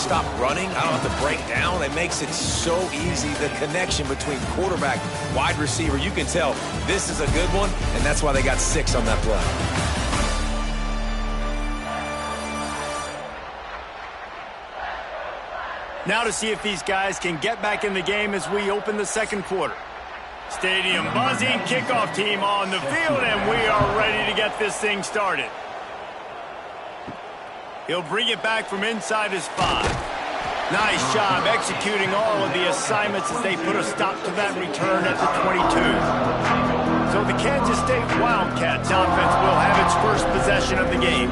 stop running. I don't have to break down. It makes it so easy. The connection between quarterback, wide receiver, you can tell this is a good one, and that's why they got 6 on that play. Now to see if these guys can get back in the game as we open the second quarter. Stadium buzzing, kickoff team on the field, and we are ready to get this thing started. He'll bring it back from inside his 5. Nice job executing all of the assignments as they put a stop to that return at the 22. So the Kansas State Wildcats offense will have its first possession of the game.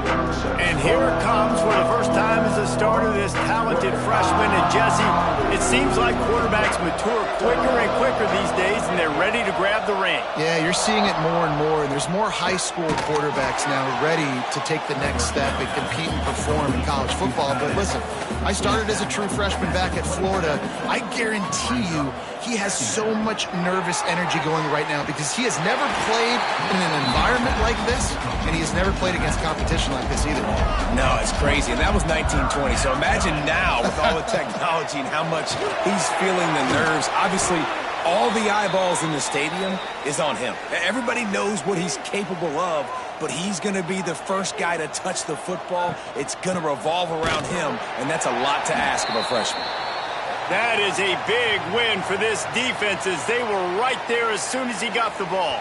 And here it comes for the first time as a starter, this talented freshman. And Jesse, it seems like quarterbacks mature quicker and quicker these days, and they're ready to grab the reins. Yeah, you're seeing it more and more. There's more high school quarterbacks now ready to take the next step and compete and perform in college football. But listen, I started as a true freshman back at Florida. I guarantee you he has so much nervous energy going right now because he has never played in an environment like this, and he has never played against competition like this either. No, it's crazy, and that was 1920. So imagine now with all the technology and how much he's feeling the nerves. Obviously, all the eyeballs in the stadium is on him. Everybody knows what he's capable of, but he's going to be the first guy to touch the football. It's going to revolve around him, and that's a lot to ask of a freshman. That is a big win for this defense as they were right there as soon as he got the ball.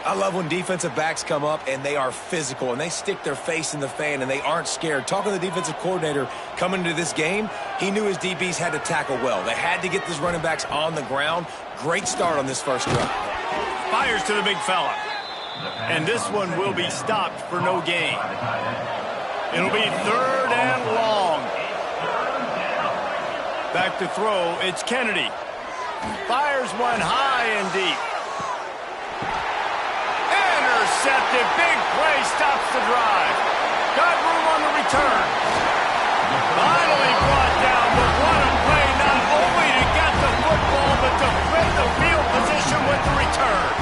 I love when defensive backs come up and they are physical and they stick their face in the fan and they aren't scared. Talking to the defensive coordinator coming into this game, he knew his DBs had to tackle well. They had to get these running backs on the ground. Great start on this first drive. Fires to the big fella. And this one will be stopped for no gain. It'll be 3rd and long. Back to throw, it's Kennedy. Fires one high and deep. Intercepted, big play, stops the drive. Got room on the return. Finally brought down, but what a play, not only to get the football, but to flip the field position with the return.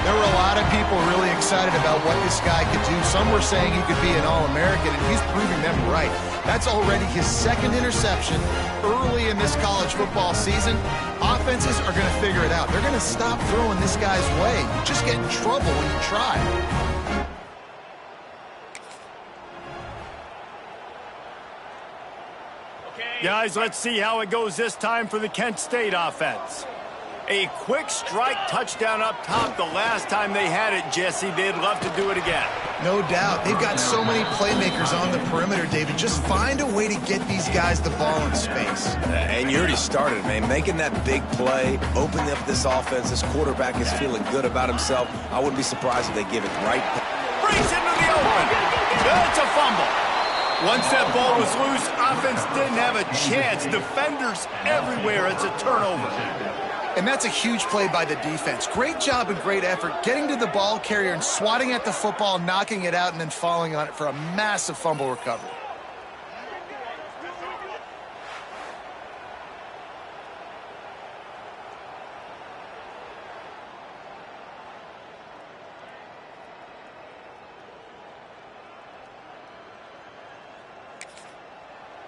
There were a lot of people really excited about what this guy could do. Some were saying he could be an All-American, and he's proving them right. That's already his 2nd interception early in this college football season. Offenses are going to figure it out. They're going to stop throwing this guy's way. You just get in trouble when you try. Guys, let's see how it goes this time for the Kent State offense. A quick strike touchdown up top. The last time they had it, Jesse, they'd love to do it again. No doubt. They've got so many playmakers on the perimeter, David. Just find a way to get these guys the ball in space. And you already started, man. Making that big play, opening up this offense. This quarterback is feeling good about himself. I wouldn't be surprised if they give it right. Breaks into the open. That's a fumble. Once that ball was loose, offense didn't have a chance. Defenders everywhere. It's a turnover. And that's a huge play by the defense. Great job and great effort getting to the ball carrier and swatting at the football, knocking it out, and then falling on it for a massive fumble recovery.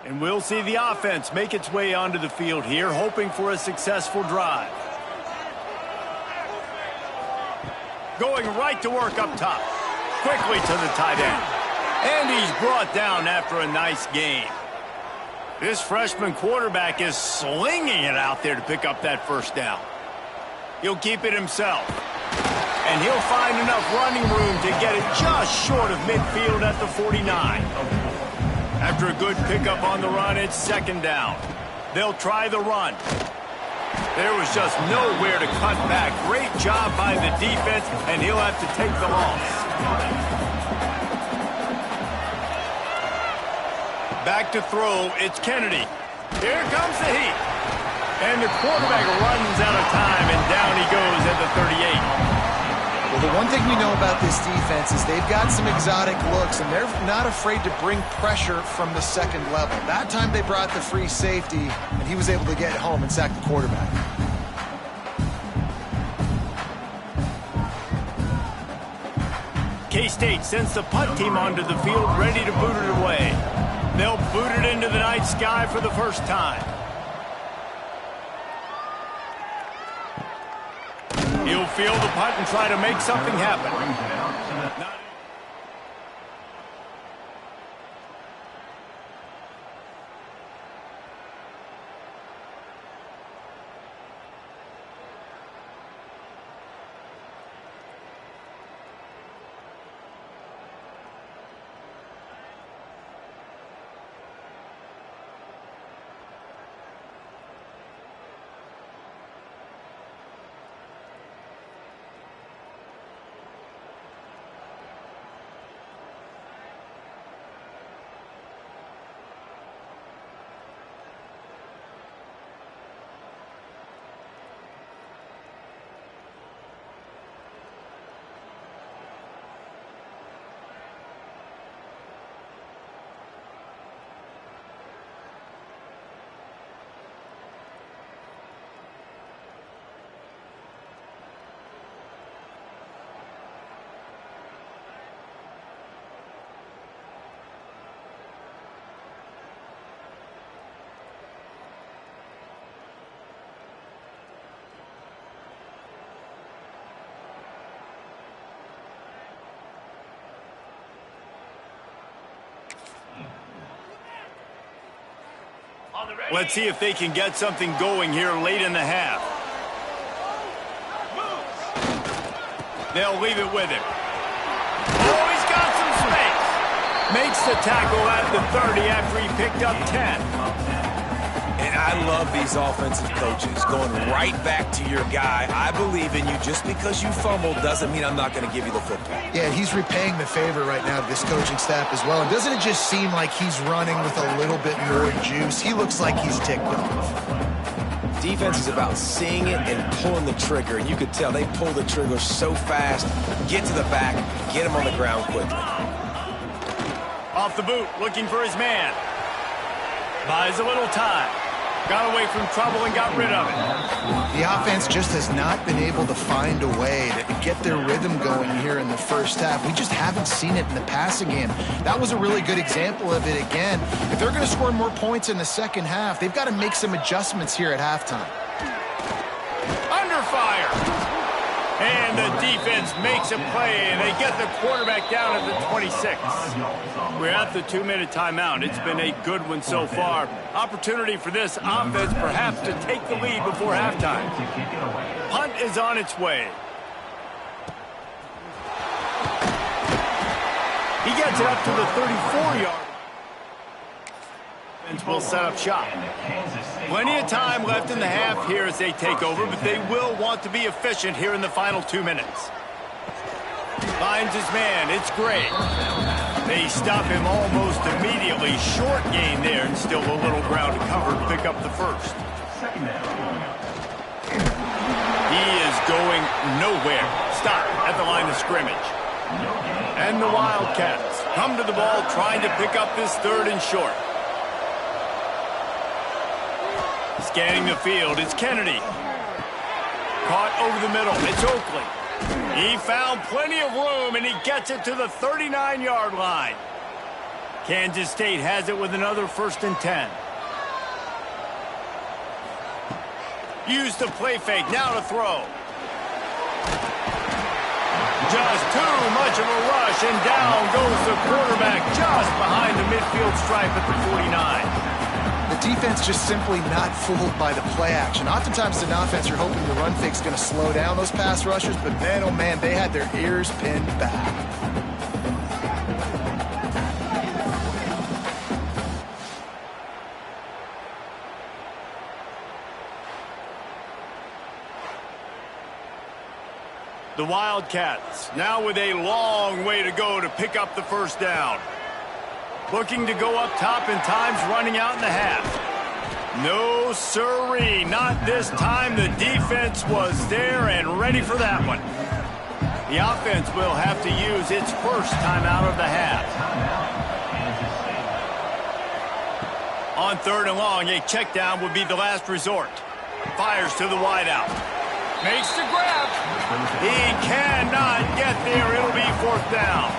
And we'll see the offense make its way onto the field here, hoping for a successful drive. Going right to work up top. Quickly to the tight end. And he's brought down after a nice gain. This freshman quarterback is slinging it out there to pick up that first down. He'll keep it himself. And he'll find enough running room to get it just short of midfield at the 49. After a good pickup on the run, it's 2nd down. They'll try the run. There was just nowhere to cut back. Great job by the defense, and he'll have to take the loss. Back to throw, it's Kennedy. Here comes the heat. And the quarterback runs out of time, and down he goes at the 38. Well, the one thing we know about this defense is they've got some exotic looks, and they're not afraid to bring pressure from the 2nd level. That time they brought the free safety, and he was able to get home and sack the quarterback. K-State sends the punt team onto the field, ready to boot it away. They'll boot it into the night sky for the first time. He'll field the punt and try to make something happen. Let's see if they can get something going here late in the half. They'll leave it with him. Oh, he's got some space. Makes the tackle at the 30 after he picked up 10. And I love these offensive coaches going right back to your guy. I believe in you. Just because you fumbled doesn't mean I'm not going to give you the football. Yeah, he's repaying the favor right now to this coaching staff as well. And doesn't it just seem like he's running with a little bit more juice? He looks like he's ticked off. Defense is about seeing it and pulling the trigger. And you could tell they pull the trigger so fast, get to the back, get him on the ground quickly. Off the boot, looking for his man. Buys a little time. Got away from trouble and got rid of it. The offense just has not been able to find a way to get their rhythm going here in the first half. We just haven't seen it in the passing game. That was a really good example of it again. If they're going to score more points in the second half, they've got to make some adjustments here at halftime. Under fire. And the defense makes a play, and they get the quarterback down at the 26. We're at the 2-minute timeout. It's been a good one so far. Opportunity for this offense perhaps to take the lead before halftime. Punt is on its way. He gets it up to the 34-yard. Will set up shop. Plenty of time left in the half here as they take over, but they will want to be efficient here in the final 2 minutes. Finds his man. It's great. They stop him almost immediately. Short gain there, and still a little ground to cover to pick up the first. He is going nowhere. Stop at the line of scrimmage. And the Wildcats come to the ball trying to pick up this third and short. Scanning the field, it's Kennedy. Caught over the middle, it's Oakley. He found plenty of room, and he gets it to the 39-yard line. Kansas State has it with another 1st and 10. Use the play fake, now to throw. Just too much of a rush, and down goes the quarterback just behind the midfield stripe at the 49. The defense just simply not fooled by the play action. Oftentimes in offense, you're hoping the run fake's going to slow down those pass rushers, but man, oh man, they had their ears pinned back. The Wildcats now with a long way to go to pick up the first down. Looking to go up top, and time's running out in the half. No siree, not this time. The defense was there and ready for that one. The offense will have to use its first timeout of the half. On 3rd and long, a check down would be the last resort. Fires to the wideout. Makes the grab. He cannot get there. It'll be 4th down.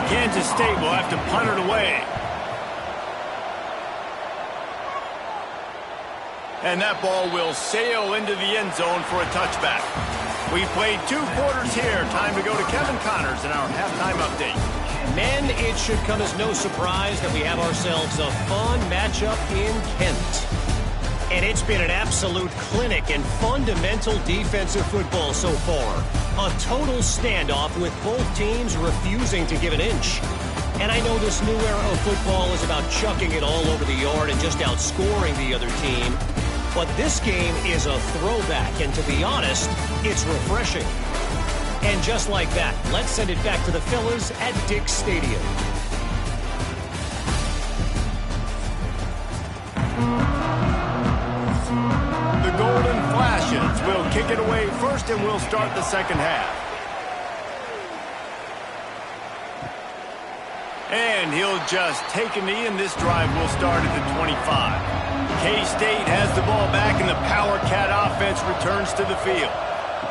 Kansas State will have to punt it away. And that ball will sail into the end zone for a touchback. We played 2 quarters here. Time to go to Kevin Connors in our halftime update. Men, it should come as no surprise that we have ourselves a fun matchup in Kent. And it's been an absolute clinic in fundamental defensive football so far. A total standoff with both teams refusing to give an inch. And I know this new era of football is about chucking it all over the yard and just outscoring the other team. But this game is a throwback, and to be honest, it's refreshing. And just like that, let's send it back to the fellas at Dick's Stadium. The Golden Flashes will kick it away first, and we'll start the second half. And he'll just take a knee, and this drive will start at the 25. K-State has the ball back, and the Power Cat offense returns to the field.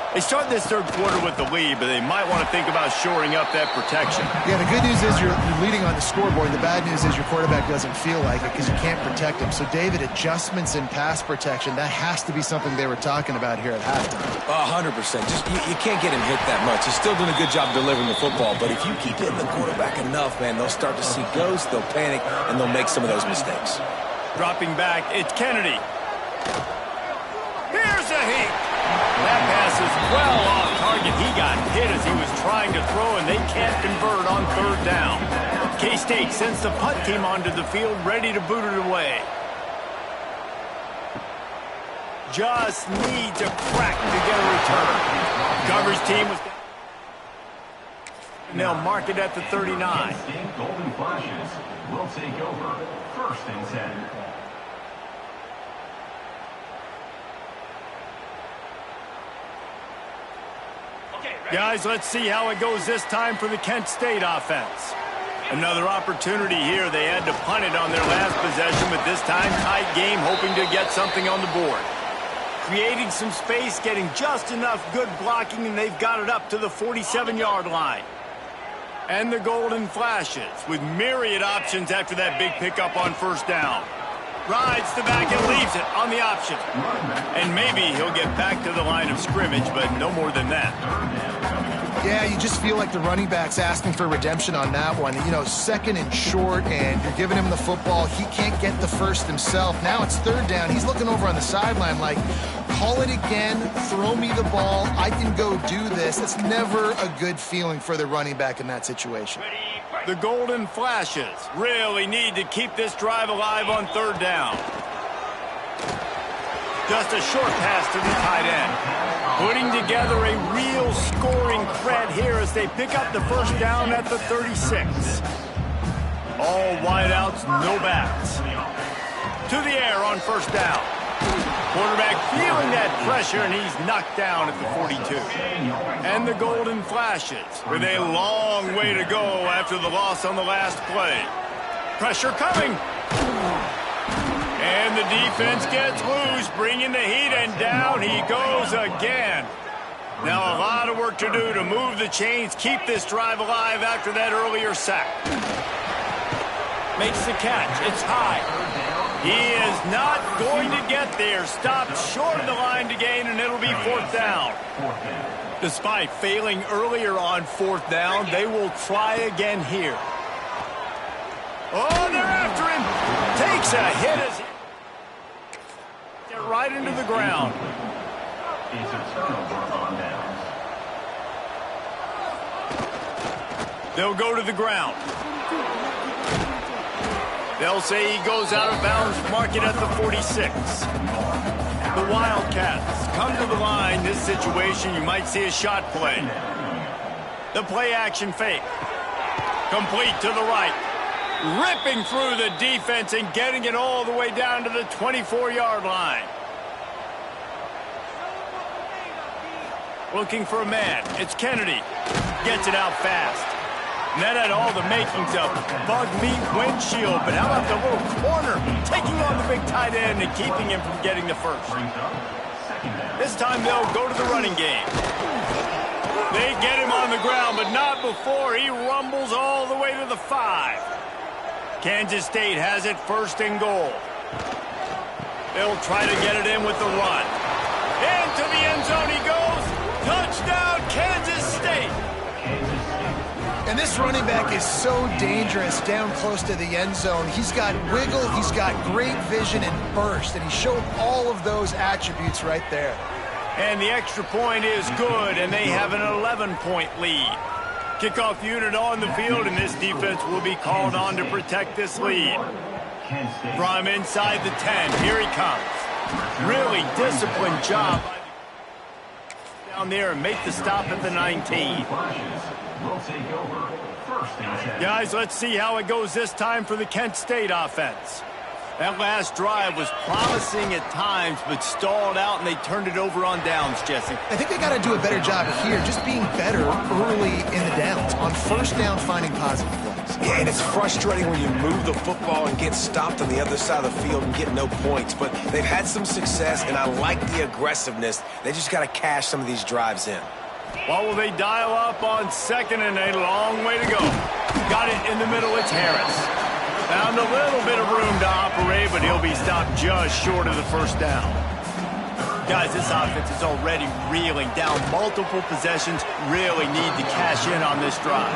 They start this third quarter with the lead, but they might want to think about shoring up that protection. Yeah, the good news is you're leading on the scoreboard. The bad news is your quarterback doesn't feel like it because you can't protect him. So, David, adjustments in pass protection, that has to be something they were talking about here at halftime. 100%. Just you can't get him hit that much. He's still doing a good job delivering the football, but if you keep hitting the quarterback enough, man, they'll start to see ghosts, they'll panic, and they'll make some of those mistakes. Dropping back, it's Kennedy. Here's a heat. That pass is well off target. He got hit as he was trying to throw, and they can't convert on third down. K-State sends the punt team onto the field, ready to boot it away. Just needs a crack to get a return. Coverage team was down. They'll mark it at the 39. Golden Flashes will take over. 1st and 10. Guys, let's see how it goes this time for the Kent State offense. Another opportunity here. They had to punt it on their last possession, but this time tight game, hoping to get something on the board. Creating some space, getting just enough good blocking, and they've got it up to the 47-yard line. And the Golden Flashes with myriad options after that big pickup on first down. Rides the back and leaves it on the option. And maybe he'll get back to the line of scrimmage, but no more than that. Yeah, you just feel like the running back's asking for redemption on that one. You know, 2nd and short, and you're giving him the football. He can't get the first himself. Now it's 3rd down. He's looking over on the sideline like, call it again, throw me the ball, I can go do this. It's never a good feeling for the running back in that situation. The Golden Flashes really need to keep this drive alive on 3rd down. Just a short pass to the tight end. Putting together a real scoring threat here as they pick up the first down at the 36. All wideouts, no backs. To the air on first down. Quarterback feeling that pressure, and he's knocked down at the 42. And the Golden Flashes with a long way to go after the loss on the last play. Pressure coming. And the defense gets loose, bringing the heat, and down he goes again. Now a lot of work to do to move the chains, keep this drive alive after that earlier sack. Makes the catch. It's high. He is not going to get there. Stopped short of the line to gain, and it'll be 4th down. Despite failing earlier on 4th down, they will try again here. Oh, they're after him. Takes a hit as he right into the ground. It's a turnover on downs. They'll go to the ground. They'll say he goes out of bounds, mark it at the 46. The Wildcats come to the line. This situation, you might see a shot play. The play action fake. Complete to the right. Ripping through the defense and getting it all the way down to the 24-yard line. Looking for a man. It's Kennedy. Gets it out fast. And that had all the makings of bug meat windshield. But how about the little corner taking on the big tight end and keeping him from getting the first? This time they'll go to the running game. They get him on the ground, but not before he rumbles all the way to the 5. Kansas State has it 1st and goal. They'll try to get it in with the run. Into the end zone he goes. Touchdown, Kansas State. And this running back is so dangerous down close to the end zone. He's got wiggle, he's got great vision and burst, and he showed all of those attributes right there. And the extra point is good, and they have an 11-point lead. Kickoff unit on the field, and this defense will be called on to protect this lead. From inside the 10, here he comes. Really disciplined job down there and make the stop at the 19. Guys, let's see how it goes this time for the Kent State offense. That last drive was promising at times, but stalled out, and they turned it over on downs, Jesse. I think they got to do a better job here, just being better early in the downs, on first down finding positive plays. Yeah, and it's frustrating when you move the football and get stopped on the other side of the field and get no points. But they've had some success, and I like the aggressiveness. They just got to cash some of these drives in. What will they dial up on second and a long way to go? Got it in the middle, it's Harris. Found a little bit of room to operate, but he'll be stopped just short of the first down. Guys, this offense is already reeling down multiple possessions. Really need to cash in on this drive.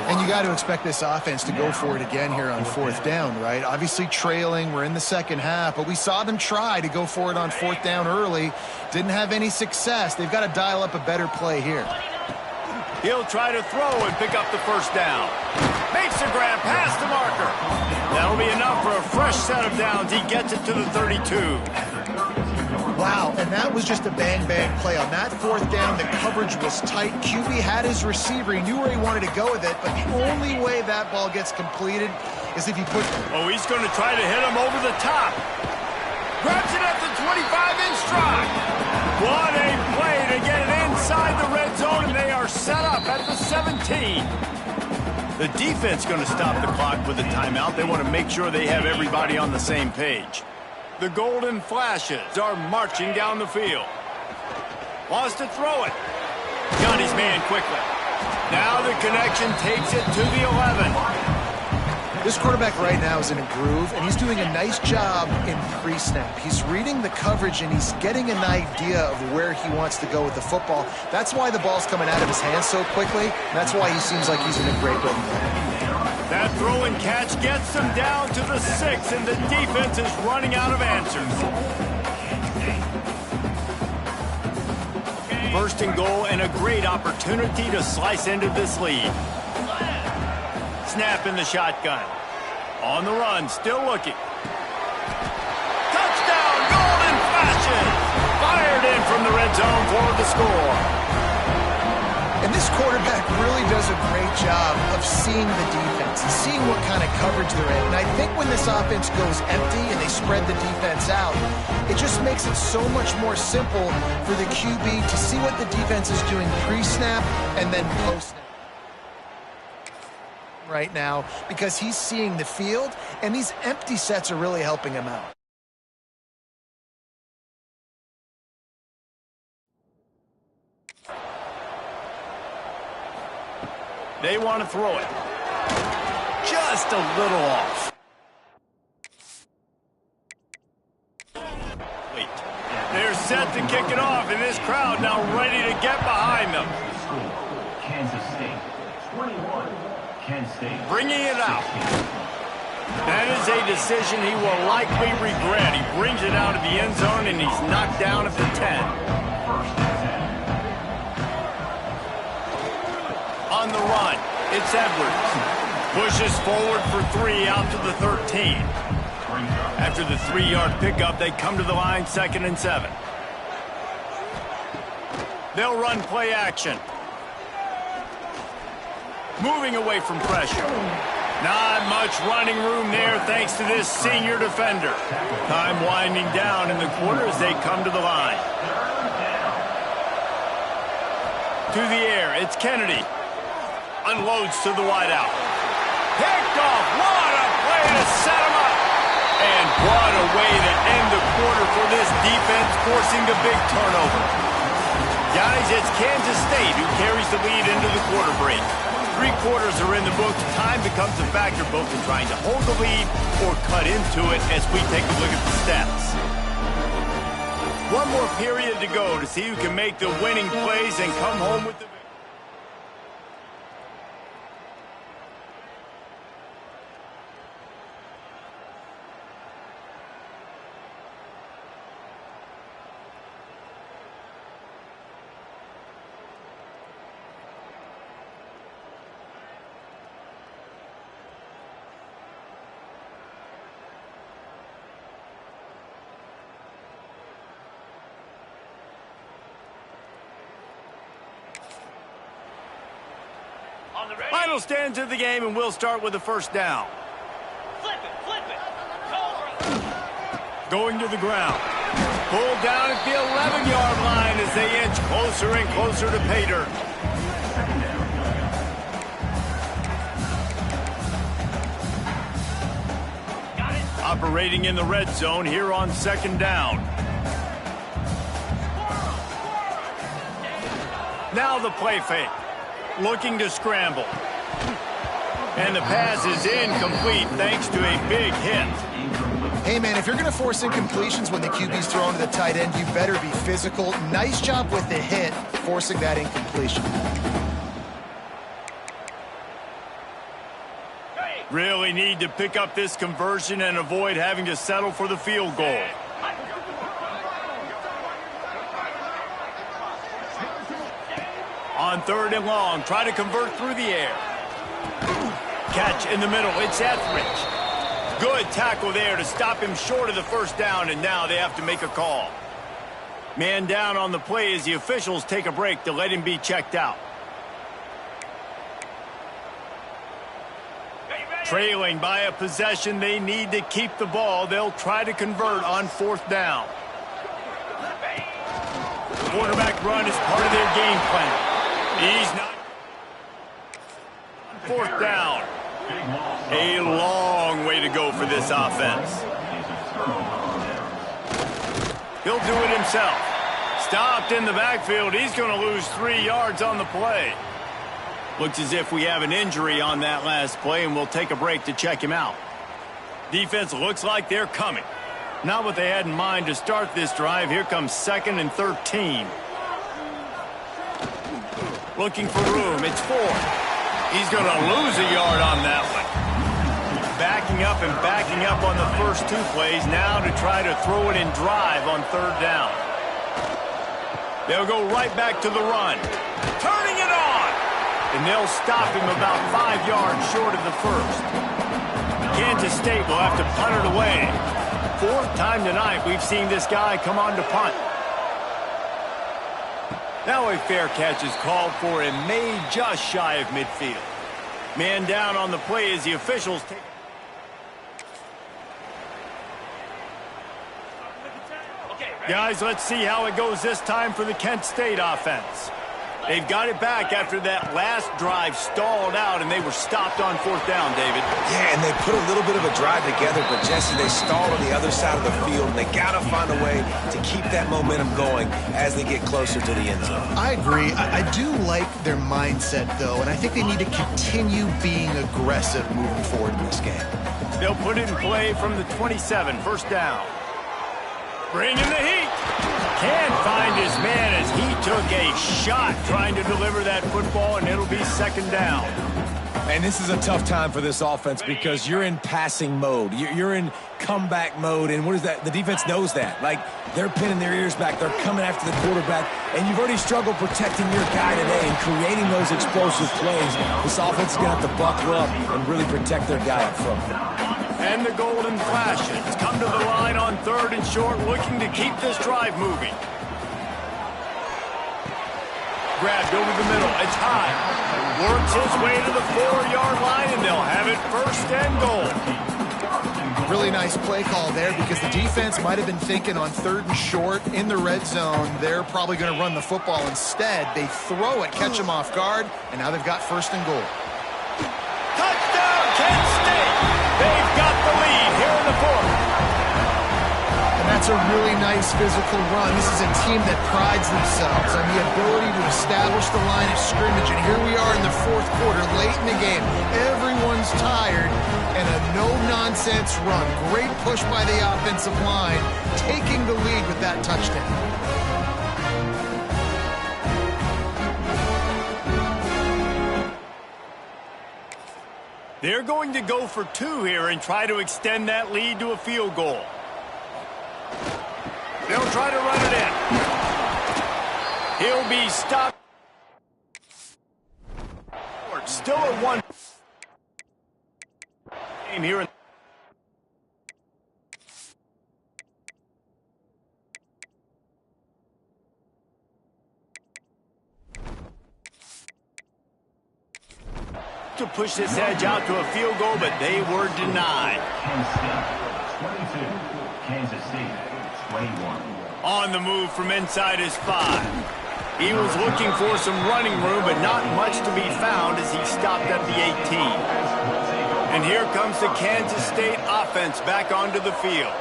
And you got to expect this offense to go for it again here on fourth down, right? Obviously trailing, we're in the second half, but we saw them try to go for it on fourth down early. Didn't have any success. They've got to dial up a better play here. He'll try to throw and pick up the first down. Makes the grab past the marker. That'll be enough for a fresh set of downs. He gets it to the 32. Wow, and that was just a bang-bang play. On that fourth down, the coverage was tight. QB had his receiver. He knew where he wanted to go with it, but the only way that ball gets completed is if you put... Oh, he's going to try to hit him over the top. Grabs it at the 25-inch stride. What a play to get it inside the red zone, and they are set up at the 17. The defense going to stop the clock with a timeout. They want to make sure they have everybody on the same page. The Golden Flashes are marching down the field. Wants to throw it. Got his man quickly. Now the connection takes it to the 11. This quarterback right now is in a groove, and he's doing a nice job in pre-snap. He's reading the coverage, and he's getting an idea of where he wants to go with the football. That's why the ball's coming out of his hands so quickly. That's why he seems like he's in a great rhythm. That throw and catch gets them down to the 6, and the defense is running out of answers. First and goal, and a great opportunity to slice into this lead. Snap in the shotgun. On the run, still looking. Touchdown, Golden Flashes! Fired in from the red zone for the score. And this quarterback really does a great job of seeing the defense, seeing what kind of coverage they're in. And I think when this offense goes empty and they spread the defense out, it just makes it so much more simple for the QB to see what the defense is doing pre-snap and then post-snap right now, because he's seeing the field, and these empty sets are really helping him out. They want to throw it. Just a little off. Wait. They're set to kick it off, and this crowd now ready to get behind them. Kansas State, 21. Kent State. Bringing it out. That is a decision he will likely regret. He brings it out of the end zone, and he's knocked down at the 10. On the run, it's Edwards. Pushes forward for 3 out to the 13. After the 3-yard pickup, they come to the line, 2nd and 7. They'll run play action. Moving away from pressure. Not much running room there thanks to this senior defender. Time winding down in the quarter as they come to the line. To the air, it's Kennedy. Unloads to the wideout. Picked off. What a play to set him up. And what a way to end the quarter for this defense, forcing a big turnover. Guys, it's Kansas State who carries the lead into the quarter break. 3 quarters are in the books. Time becomes a factor both in trying to hold the lead or cut into it as we take a look at the stats. One more period to go to see who can make the winning plays and come home with the victory. Final stands of the game, and we'll start with the first down. Flip it. Going to the ground. Pulled down at the 11-yard line as they inch closer and closer to pay dirt. Operating in the red zone here on second down. Now the play fake. Looking to scramble. And the pass is incomplete thanks to a big hit. Hey, man, if you're going to force incompletions when the QB's throwing to the tight end, you better be physical. Nice job with the hit, forcing that incompletion. Really need to pick up this conversion and avoid having to settle for the field goal. On third and long, try to convert through the air. Catch in the middle, it's Etheridge. Good tackle there to stop him short of the first down, and now they have to make a call. Man down on the play as the officials take a break to let him be checked out. Trailing by a possession, they need to keep the ball. They'll try to convert on fourth down. Quarterback run is part of their game plan. He's not. Fourth down. A long way to go for this offense. He'll do it himself. Stopped in the backfield. He's going to lose 3 yards on the play. Looks as if we have an injury on that last play, and we'll take a break to check him out. Defense looks like they're coming. Not what they had in mind to start this drive. Here comes 2nd and 13. Looking for room. It's 4. He's going to lose a yard on that one. Backing up and backing up on the first 2 plays now to try to throw it in drive on third down. They'll go right back to the run. Turning it on! And they'll stop him about 5 yards short of the first. Kansas State will have to punt it away. 4th time tonight we've seen this guy come on to punt. Now a fair catch is called for and made just shy of midfield. Man down on the play as the officials take. Guys, let's see how it goes this time for the Kent State offense. They've got it back after that last drive stalled out, and they were stopped on fourth down, David. Yeah, and they put a little bit of a drive together, but, Jesse, they stalled on the other side of the field, and they got to find a way to keep that momentum going as they get closer to the end zone. I agree. I do like their mindset, though, and I think they need to continue being aggressive moving forward in this game. They'll put it in play from the 27, first down. Bringing the heat. Can't find his man as he took a shot trying to deliver that football, and it'll be second down. And this is a tough time for this offense because you're in passing mode. You're in comeback mode, and what is that? The defense knows that. Like, they're pinning their ears back. They're coming after the quarterback, and you've already struggled protecting your guy today and creating those explosive plays. This offense is going to have to buckle up and really protect their guy up front. And the Golden Flashes come to the line on third and short, looking to keep this drive moving. Grabbed over the middle. It's high. Works his way to the 4-yard line, and they'll have it first and goal. Really nice play call there because the defense might have been thinking on third and short in the red zone. They're probably going to run the football instead. They throw it, catch them off guard, and now they've got first and goal. Touchdown, Kent State! They've got the lead here in the fourth. And that's a really nice physical run. This is a team that prides themselves on the ability to establish the line of scrimmage. And here we are in the fourth quarter, late in the game. Everyone's tired. and a no-nonsense run. Great push by the offensive line, taking the lead with that touchdown. They're going to go for 2 here and try to extend that lead to a field goal. They'll try to run it in. He'll be stopped. Still a 1 game here. To push this edge out to a field goal, but they were denied. Kansas State 22, Kansas State 21. On the move from inside his 5. He was looking for some running room, but not much to be found as he stopped at the 18. And here comes the Kansas State offense back onto the field.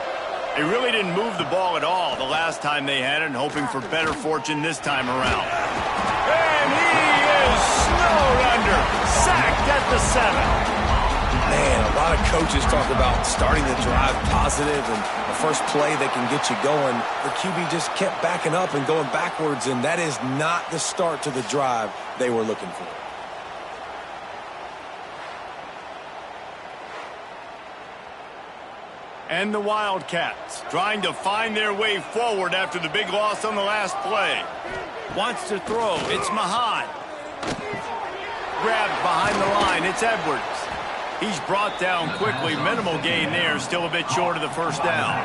They really didn't move the ball at all the last time they had it, and hoping for better fortune this time around. And he is snowed under, sacked at the 7. Man, a lot of coaches talk about starting the drive positive and the first play that can get you going. The QB just kept backing up and going backwards, and that is not the start to the drive they were looking for. And the Wildcats trying to find their way forward after the big loss on the last play. Wants to throw. It's Mahan. Grabbed behind the line. It's Edwards. He's brought down quickly. Minimal gain there. Still a bit short of the first down.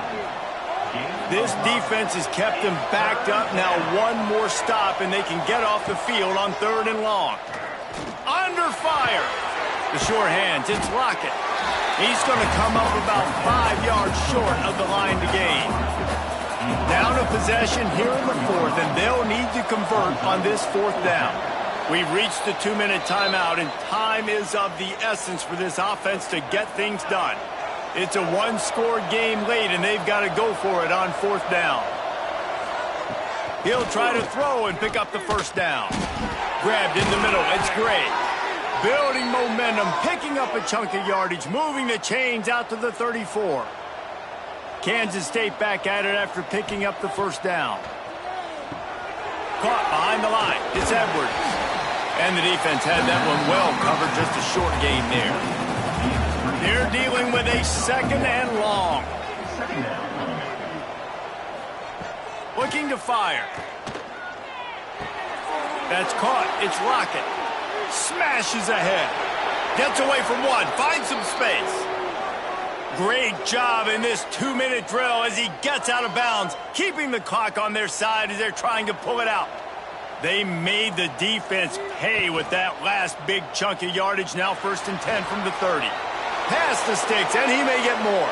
This defense has kept them backed up. Now one more stop and they can get off the field on 3rd and long. Under fire. The sure hands. It's Lockett. He's going to come up about 5 yards short of the line to gain. Down a possession here in the 4th, and they'll need to convert on this 4th down. We've reached the 2-minute timeout, and time is of the essence for this offense to get things done. It's a 1-score game late, and they've got to go for it on 4th down. He'll try to throw and pick up the first down. Grabbed in the middle. It's Gray. Building momentum, picking up a chunk of yardage, moving the chains out to the 34. Kansas State back at it after picking up the first down. Caught behind the line. It's Edwards. And the defense had that one well covered, just a short gain there. They're dealing with a 2nd and long. Looking to fire. That's caught. It's Lockett. Smashes ahead. Gets away from one. Finds some space. Great job in this 2-minute drill as he gets out of bounds, keeping the clock on their side as they're trying to pull it out. They made the defense pay with that last big chunk of yardage. Now 1st and 10 from the 30. Past the sticks, and he may get more.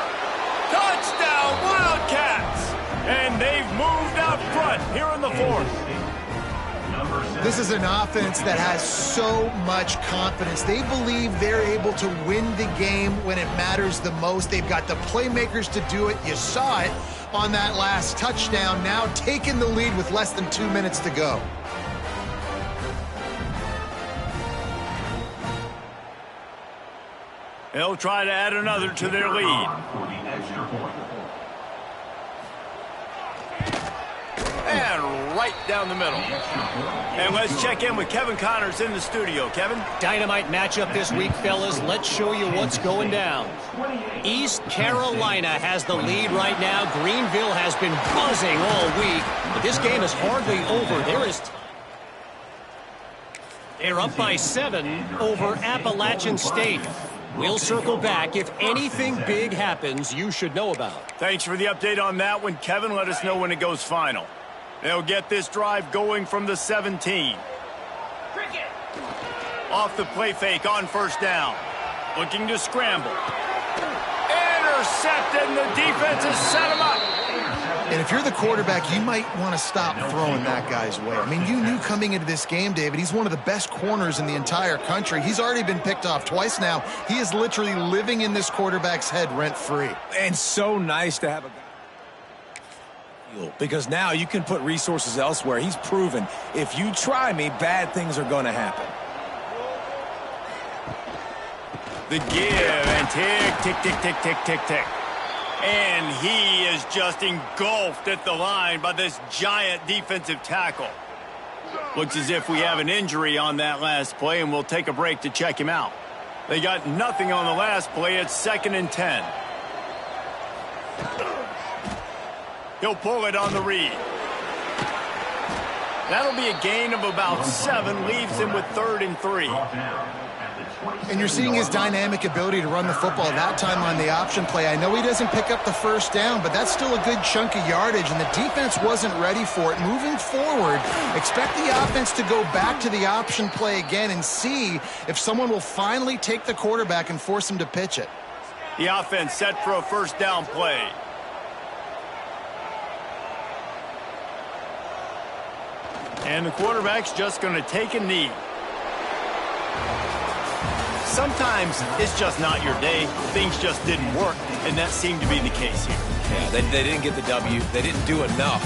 Touchdown, Wildcats! And they've moved out front here in the 4th. This is an offense that has so much confidence. They believe they're able to win the game when it matters the most. They've got the playmakers to do it. You saw it on that last touchdown. Now taking the lead with less than 2 minutes to go. They'll try to add another to their lead. And right down the middle. And let's check in with Kevin Connors in the studio. Kevin? Dynamite matchup this week, fellas. Let's show you what's going down. East Carolina has the lead right now. Greenville has been buzzing all week, but this game is hardly over. They're up by 7 over Appalachian State. We'll circle back. If anything big happens, you should know about. Thanks for the update on that one, Kevin. Let us know when it goes final. They'll get this drive going from the 17. Off the play fake on 1st down. Looking to scramble. Intercepted, and the defense has set him up. And if you're the quarterback, you might want to stop throwing that guy's way. I mean, you knew coming into this game, David, he's one of the best corners in the entire country. He's already been picked off twice now. He is literally living in this quarterback's head rent-free. And so nice to have a guy. Because now you can put resources elsewhere. He's proven if you try me, bad things are going to happen. The give, and tick, tick, tick, tick, tick, tick, tick. And he is just engulfed at the line by this giant defensive tackle. Looks as if we have an injury on that last play, and we'll take a break to check him out. They got nothing on the last play. It's 2nd and 10. He'll pull it on the read. That'll be a gain of about 7, leaves him with 3rd and 3. And you're seeing his dynamic ability to run the football that time on the option play. I know he doesn't pick up the first down, but that's still a good chunk of yardage, and the defense wasn't ready for it. Moving forward, expect the offense to go back to the option play again and see if someone will finally take the quarterback and force him to pitch it. The offense set for a first down play. And the quarterback's just going to take a knee. Sometimes it's just not your day. Things just didn't work, and that seemed to be the case here. Yeah, they didn't get the W. They didn't do enough.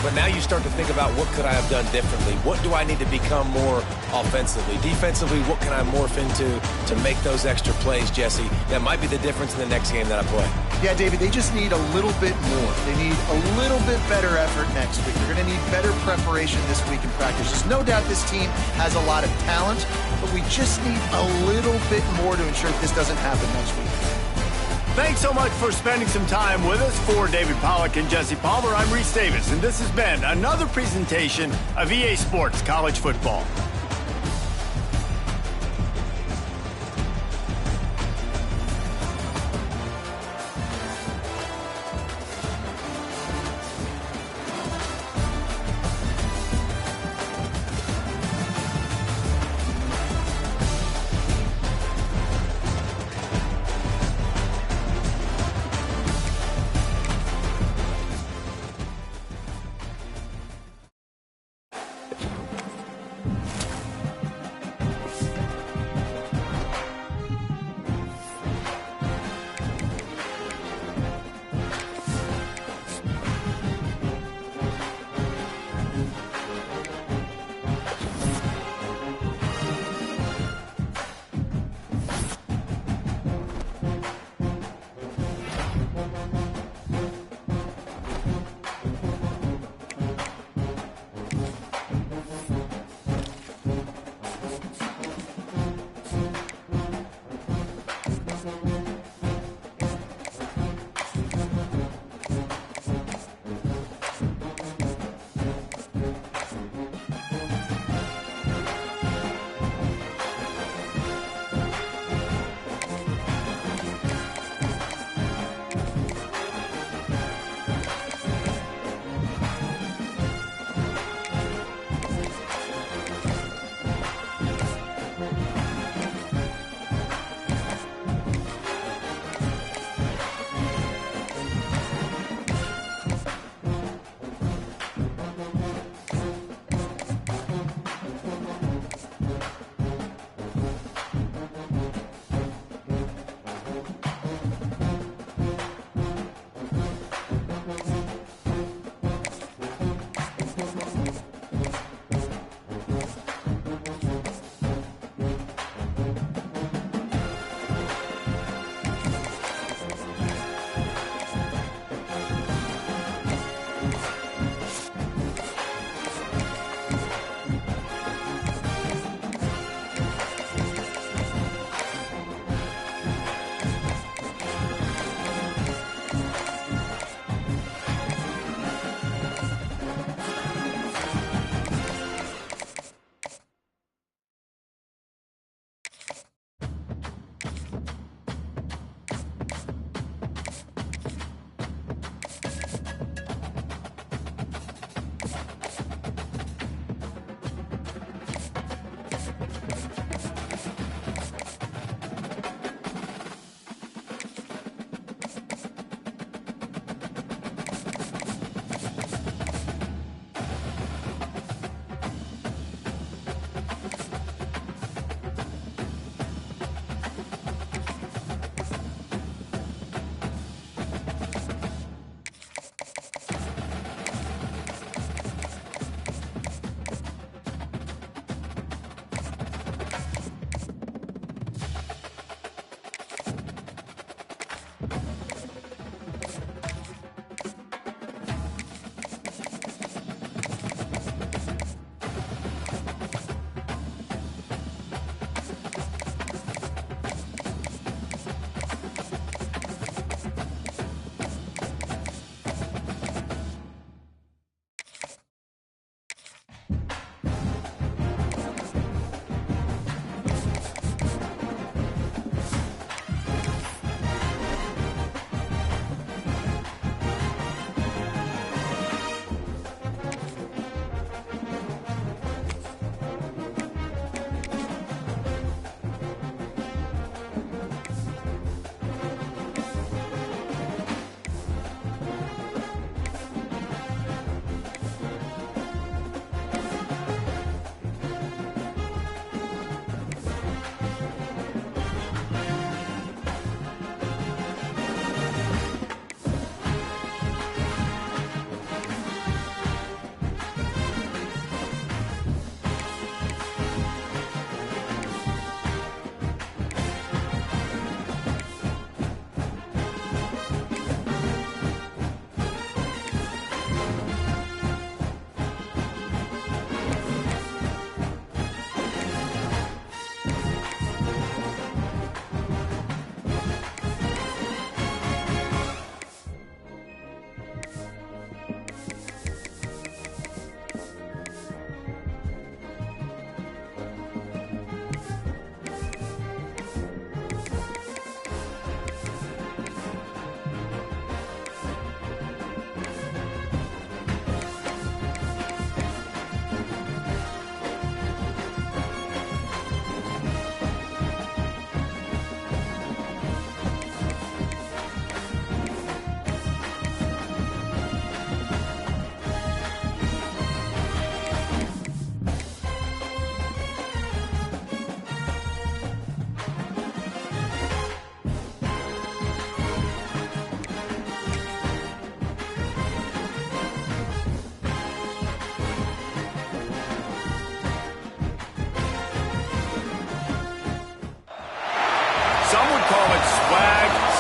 But now you start to think about, what could I have done differently? What do I need to become more offensively? Defensively, what can I morph into to make those extra plays, Jesse? That might be the difference in the next game that I play. Yeah, David, they just need a little bit more. They need a little bit better effort next week. They're going to need better preparation this week in practice. There's no doubt this team has a lot of talent, but we just need a little bit more to ensure that this doesn't happen next week. Thanks so much for spending some time with us. For David Pollack and Jesse Palmer, I'm Reese Davis, and this has been another presentation of EA Sports College Football.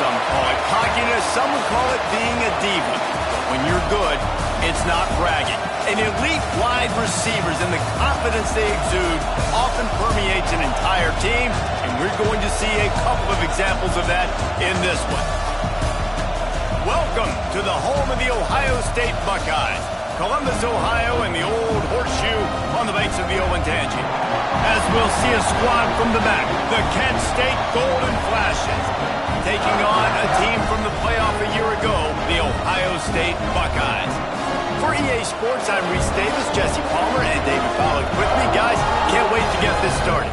some call it cockiness. Some would call it being a diva. But when you're good, it's not bragging. An elite wide receivers and the confidence they exude often permeates an entire team, and we're going to see a couple of examples of that in this one. Welcome to the home of the Ohio State Buckeyes. Columbus, Ohio, and the old horseshoe on the banks of the Olentangy. As we'll see a squad from the back, the Kent State Golden Flashes, taking on a team from the playoff a year ago, the Ohio State Buckeyes. For EA Sports, I'm Reese Davis, Jesse Palmer, and David Pollack with me. Guys, can't wait to get this started.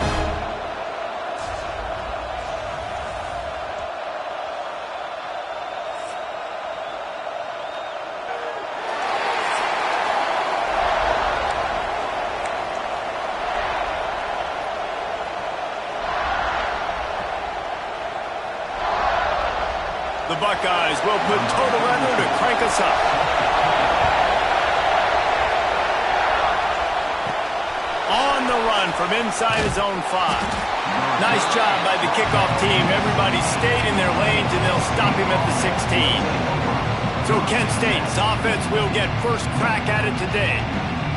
The Buckeyes will put total under to crank us up. On the run from inside his own 5. Nice job by the kickoff team. Everybody stayed in their lanes, and they'll stop him at the 16. So Kent State's offense will get first crack at it today.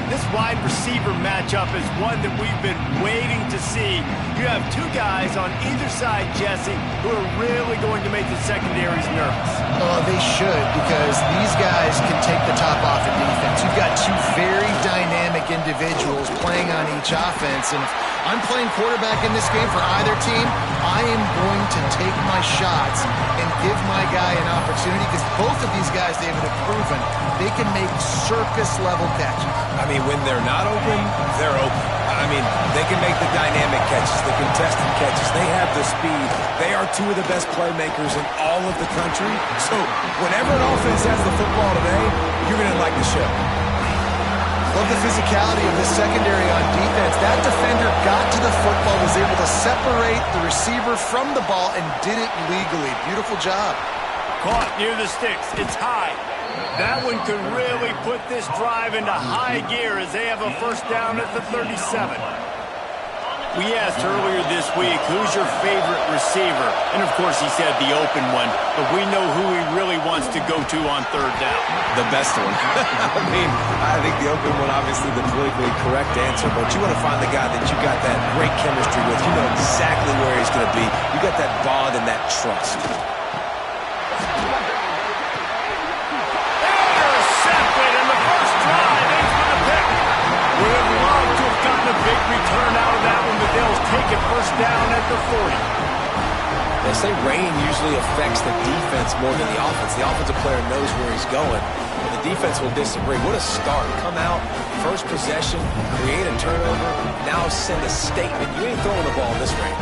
This wide receiver matchup is one that we've been waiting to see. You have two guys on either side, Jesse, who are really going to make the secondaries nervous. Oh, they should, because these guys can take the top off of defense. You've got two very dynamic individuals playing on each offense, and if I'm playing quarterback in this game for either team, I am going to take my shots and give my guy an opportunity, because both of these guys, David, have proven they can make circus-level catches. I mean, when they're not open, they're open. I mean, they can make the dynamic catches, the contested catches. They have the speed. They are two of the best playmakers in all of the country. So whenever an offense has the football today, you're going to like the show. Love the physicality of this secondary on defense. That defender got to the football, was able to separate the receiver from the ball, and did it legally. Beautiful job. Caught near the sticks. It's high. That one could really put this drive into high gear as they have a first down at the 37. We asked earlier this week, who's your favorite receiver? And, of course, he said the open one. But we know who he really wants to go to on third down. The best one. I mean, I think the open one, obviously the politically correct answer, but you want to find the guy that you got that great chemistry with. You know exactly where he's going to be. You got that bond and that trust. Big return out of that one, but they'll take it first down at the 40. They say rain usually affects the defense more than the offense. The offensive player knows where he's going, but the defense will disagree. What a start. Come out, first possession, create a turnover, now send a statement. You ain't throwing the ball in this rain.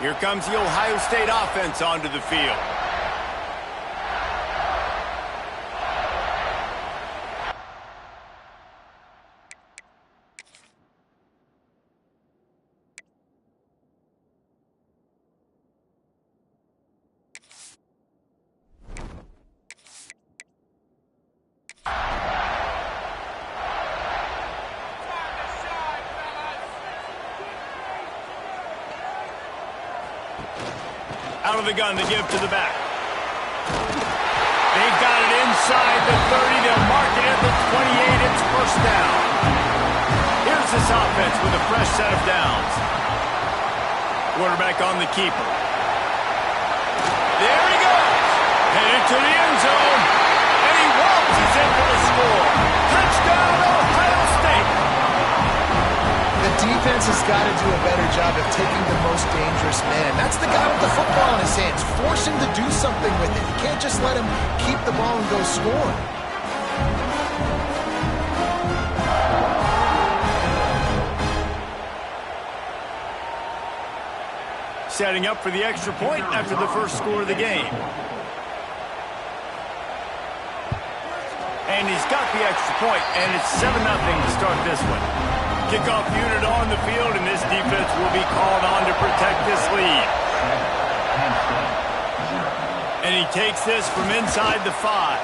Here comes the Ohio State offense onto the field. Out of the gun to give to the back. They've got it inside the 30. They'll mark it at the 28. It's first down. Here's this offense with a fresh set of downs. Quarterback on the keeper. There he goes. Headed to the end zone. And he waltzes in for the score. Touchdown, Ohio State. The defense has got to do a better job of taking the most dangerous man. That's the guy with the football in his hands. Force him to do something with it. You can't just let him keep the ball and go score. Setting up for the extra point after the first score of the game. And he's got the extra point, and it's 7-0 to start this one. Kickoff unit on the field, and this defense will be called on to protect this lead. And he takes this from inside the 5.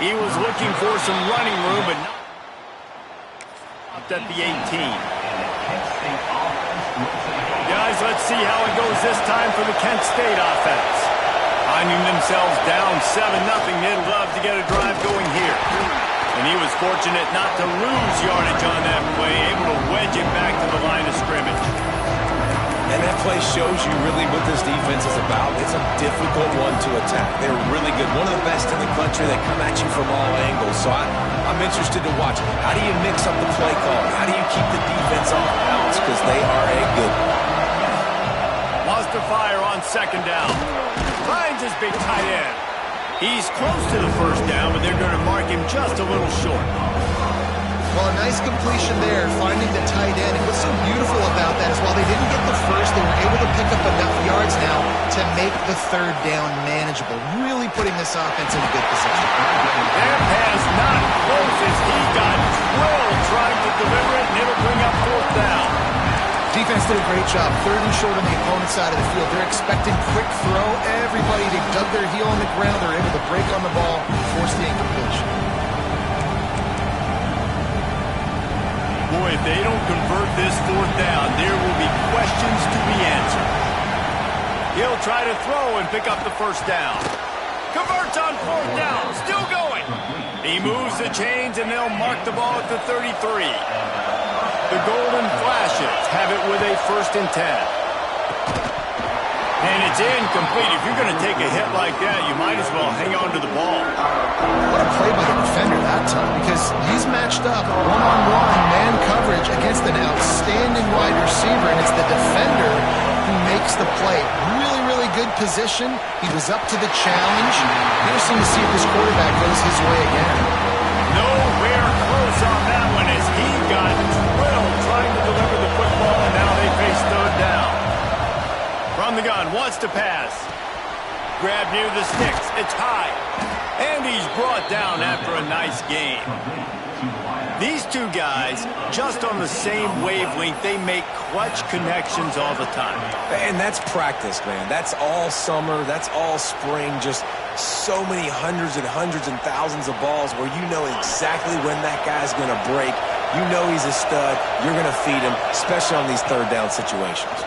He was looking for some running room, but not. at the 18. Guys, let's see how it goes this time for the Kent State offense. Finding themselves down 7-0, they'd love to get a drive going here. And he was fortunate not to lose yardage on that play, able to wedge it back to the line of scrimmage. And that play shows you really what this defense is about. It's a difficult one to attack. They're really good. One of the best in the country. They come at you from all angles. So I'm interested to watch. How do you mix up the play call? How do you keep the defense off balance? Because they are a good one. Wants to fire on second down. Finds his big tight end. He's close to the first down, but they're going to mark him just a little short. Well, a nice completion there, finding the tight end. And what's so beautiful about that is while they didn't get the first, they were able to pick up enough yards now to make the third down manageable, really putting this offense in a good position. Their pass not close as he got drilled trying to deliver it, and it'll bring up fourth down. Defense did a great job. Third and short on the opponent's side of the field. They're expecting quick throw. Everybody, they dug their heel on the ground. They're able to break on the ball, force the incompletion. Boy, if they don't convert this fourth down, there will be questions to be answered. He'll try to throw and pick up the first down. Converts on fourth down, still going. He moves the chains, and they'll mark the ball at the 33. The Golden Flashes have it with a 1st and 10. And it's incomplete. If you're going to take a hit like that, you might as well hang on to the ball. What a play by the defender that time, because he's matched up one-on-one man coverage against an outstanding wide receiver, and it's the defender who makes the play. Really, really good position. He was up to the challenge. Interesting to see if this quarterback goes his way again. Nowhere close on that one as he got drilled trying to deliver the football, and now they face third down. From the gun, wants to pass. Grab near the sticks. It's high. And he's brought down after a nice game. These two guys, just on the same wavelength, they make clutch connections all the time. And that's practice, man. That's all summer. That's all spring. Just so many hundreds and thousands of balls where you know exactly when that guy's going to break. You know he's a stud. You're going to feed him, especially on these third down situations.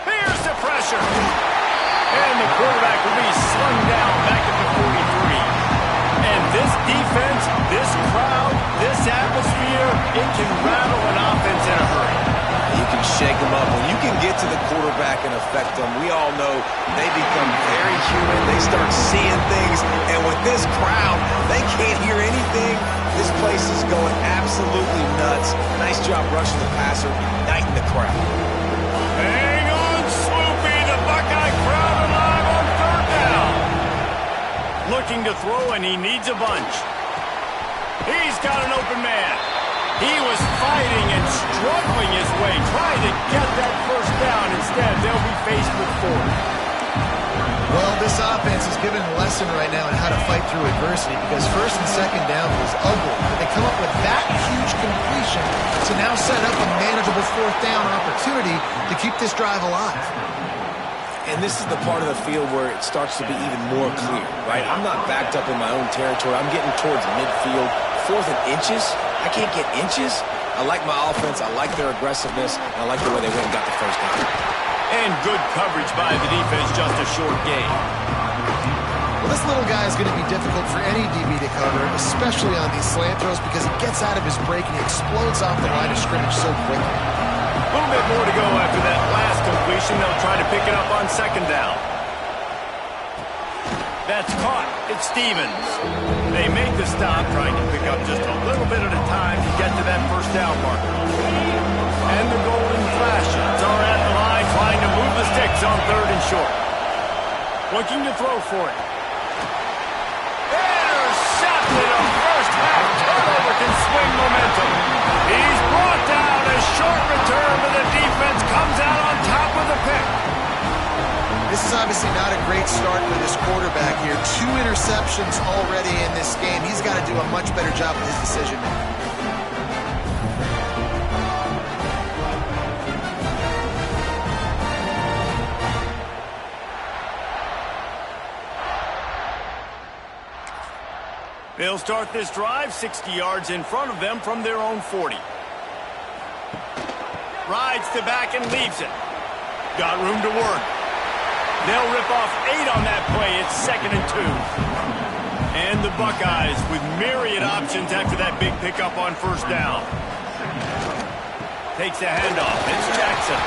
Here's the pressure. And the quarterback will be slung down back at the 43. And this defense, this crowd, this atmosphere, it can rattle an offense in a hurry. You can shake them up. When you can get to the quarterback and affect them, we all know they become very human. They start seeing things. And with this crowd, they can't hear anything. This place is going absolutely nuts. Nice job rushing the passer, igniting the crowd. Hang on, Sloopy. The Buckeye crowd alive on third down. Looking to throw, and he needs a bunch. He's got an open man. He was fighting and struggling his way, trying to get that first down. Instead, they'll be faced with fourth. Well, this offense is given a lesson right now on how to fight through adversity, because first and second down was ugly. But they come up with that huge completion to now set up a manageable fourth down opportunity to keep this drive alive. And this is the part of the field where it starts to be even more clear, right? I'm not backed up in my own territory. I'm getting towards midfield. 4th and inches. I can't get inches. I like my offense. I like their aggressiveness. And I like the way they went and got the first down. And good coverage by the defense, just a short gain. Well, this little guy is going to be difficult for any DB to cover, especially on these slant throws, because he gets out of his break and he explodes off the line of scrimmage so quickly. A little bit more to go after that last completion. They'll try to pick it up on second down. That's caught. It's Stevens. They make the stop, trying to pick up just a little bit at a time to get to that first down marker. And the Golden Flashes are at the line trying to move the sticks on third and short. Looking to throw for it. Intercepted. A first half turnover can swing momentum. He's brought down. A short return, but the defense comes out on top with the pick. This is obviously not a great start for this quarterback here. 2 interceptions already in this game. He's got to do a much better job with his decision making. They'll start this drive 60 yards in front of them from their own 40. Rides to back and leaves it. Got room to work. They'll rip off 8 on that play. It's 2nd and 2. And the Buckeyes with myriad options after that big pickup on first down. Takes the handoff. It's Jackson.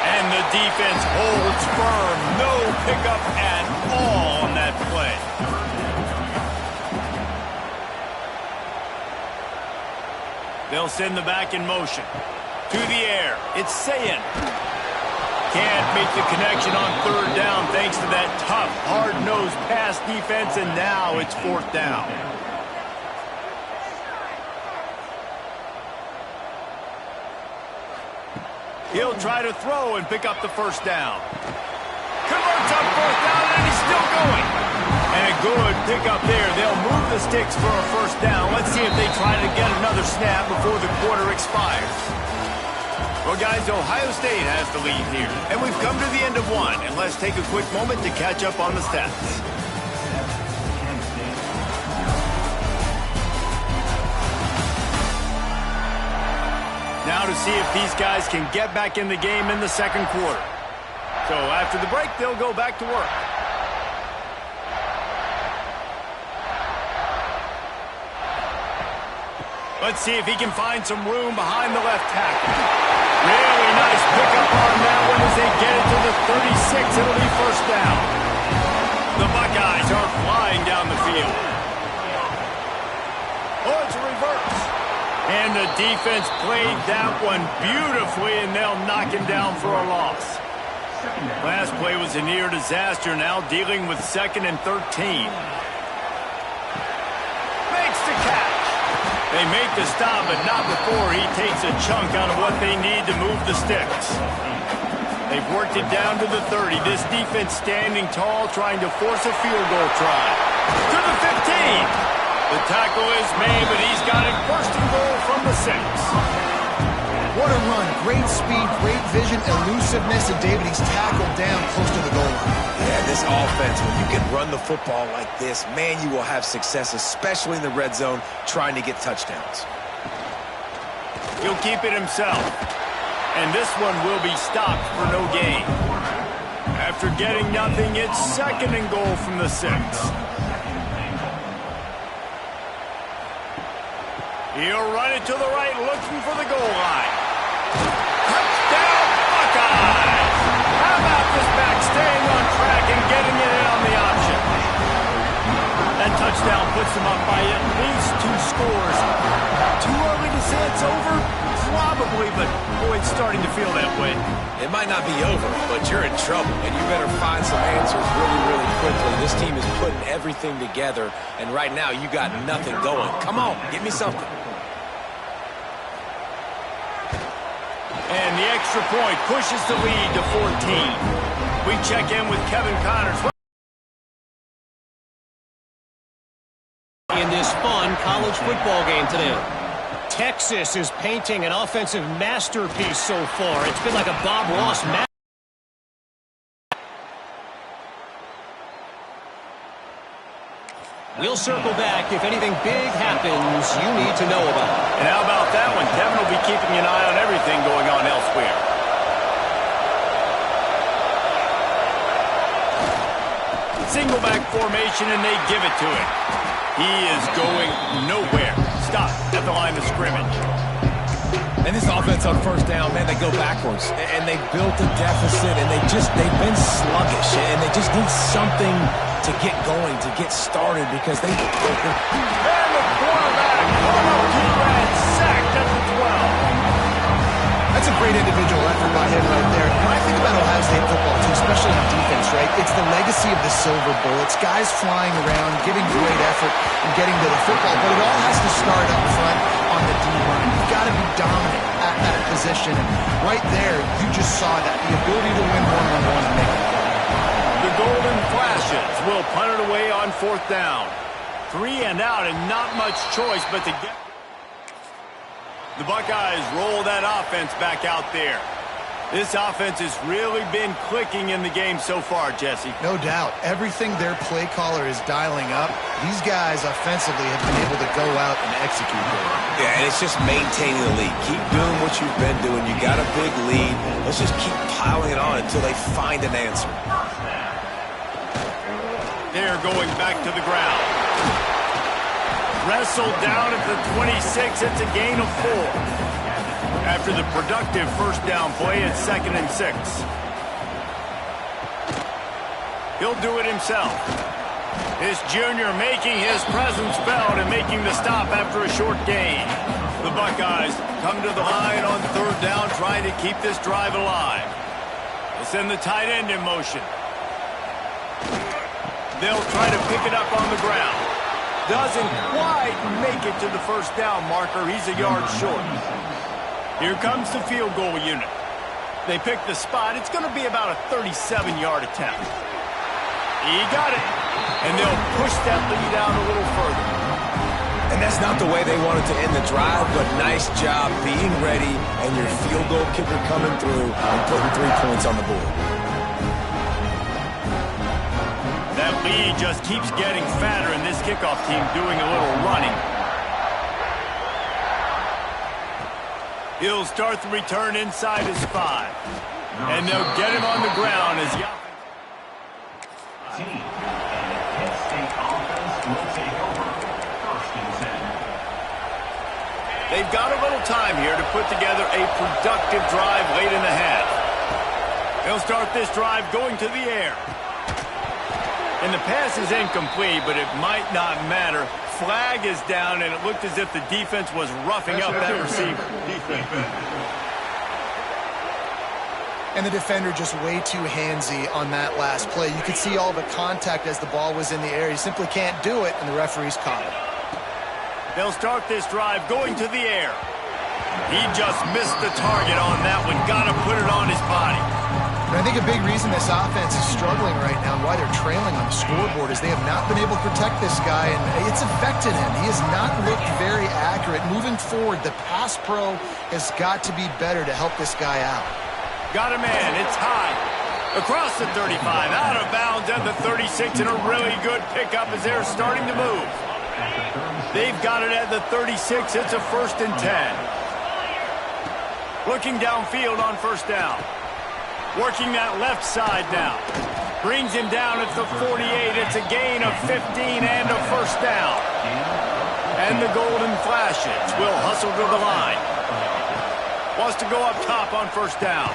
And the defense holds firm. No pickup at all on that play. They'll send the back in motion. To the air. It's Sayin. Can't make the connection on 3rd down thanks to that tough, hard-nosed pass defense, and now it's 4th down. He'll try to throw and pick up the first down. Converts on 4th down, and he's still going. And a good pickup there. They'll move the sticks for a first down. Let's see if they try to get another snap before the quarter expires. Well, guys, Ohio State has the lead here. And we've come to the end of one. And let's take a quick moment to catch up on the stats. Now to see if these guys can get back in the game in the 2nd quarter. So after the break, they'll go back to work. Let's see if he can find some room behind the left tackle. Really nice pickup on that one as they get it to the 36. It'll be first down. The Buckeyes are flying down the field. Oh, it's a reverse. And the defense played that one beautifully, and they'll knock him down for a loss. Last play was a near disaster, now dealing with 2nd and 13. Makes the catch. They make the stop, but not before he takes a chunk out of what they need to move the sticks. They've worked it down to the 30. This defense standing tall, trying to force a field goal try. To the 15. The tackle is made, but he's got it 1st and goal from the 6. What a run. Great speed, great vision, elusiveness, and David, he's tackled down close to the goal line. Yeah, this offense, when you can run the football like this, man, you will have success, especially in the red zone, trying to get touchdowns. He'll keep it himself. And this one will be stopped for no gain. After getting nothing, it's 2nd and goal from the 6. He'll run it to the right, looking for the goal line. Touchdown, Buckeyes! How about this back staying on track and getting it in on the option? That touchdown puts them up by at least 2 scores. Too early to say it's over? Probably, but boy, it's starting to feel that way. It might not be over, but you're in trouble, and you better find some answers really, really quickly. This team is putting everything together, and right now you got nothing going. Come on, give me something. And the extra point pushes the lead to 14. We check in with Kevin Connors. In this fun college football game today, Texas is painting an offensive masterpiece so far. It's been like a Bob Ross match. We'll circle back if anything big happens you need to know about. And how about that one? Kevin will be keeping an eye on everything going on elsewhere. Single back formation, and they give it to him. He is going nowhere. Stop at the line of scrimmage. And this offense on first down, man, they go backwards. And they built a deficit, and they've been sluggish. And they just need something to get going, to get started, because they... And the quarterback, Carlo T-Rad, sacked at the 12. That's a great individual effort by him right there. When I think about Ohio State football, too, especially on defense, right, it's the legacy of the Silver Bullets, guys flying around, giving great effort, and getting to the football. But it all has to start up front on the D-line. You've got to be dominant at that position. And right there, you just saw that, the ability to win one-on-one and make it play. The Golden Flashes will punt it away on 4th down. 3 and out, and not much choice but to get... The Buckeyes roll that offense back out there. This offense has really been clicking in the game so far, Jesse. No doubt. Everything their play caller is dialing up, these guys offensively have been able to go out and execute there. Yeah, and it's just maintaining the lead. Keep doing what you've been doing. You got a big lead. Let's just keep piling it on until they find an answer. They're going back to the ground. Wrestled down at the 26. It's a gain of 4. After the productive first down play, it's 2nd and 6. He'll do it himself. This junior making his presence felt and making the stop after a short gain. The Buckeyes come to the line on 3rd down, trying to keep this drive alive. They'll send the tight end in motion. They'll try to pick it up on the ground. Doesn't quite make it to the first down marker. He's a yard short. Here comes the field goal unit. They pick the spot. It's going to be about a 37-yard attempt. He got it. And they'll push that lead out a little further. And that's not the way they wanted to end the drive, but nice job being ready and your field goal kicker coming through and putting 3 points on the board. That lead just keeps getting fatter, and this kickoff team doing a little running. He'll start the return inside his 5. And they'll get him on the ground as the Team and Penn State offense will take over. 1st and 10. They've got a little time here to put together a productive drive late in the half. They'll start this drive going to the air. And the pass is incomplete, but it might not matter. Flag is down, and it looked as if the defense was roughing up that receiver. And the defender just way too handsy on that last play. You could see all the contact as the ball was in the air. He simply can't do it, and the referee's caught it. They'll start this drive going to the air. He just missed the target on that one. Got to put it on his body. And I think a big reason this offense is struggling right now and why they're trailing on the scoreboard is they have not been able to protect this guy, and it's affected him. He has not looked very accurate. Moving forward, the pass pro has got to be better to help this guy out. Got a man. It's high. Across the 35, out of bounds at the 36, and a really good pickup as they're starting to move. They've got it at the 36. It's a 1st and 10. Looking downfield on 1st down. Working that left side now. Brings him down at the 48. It's a gain of 15 and a 1st down. And the golden flashes will hustle to the line. Wants to go up top on 1st down.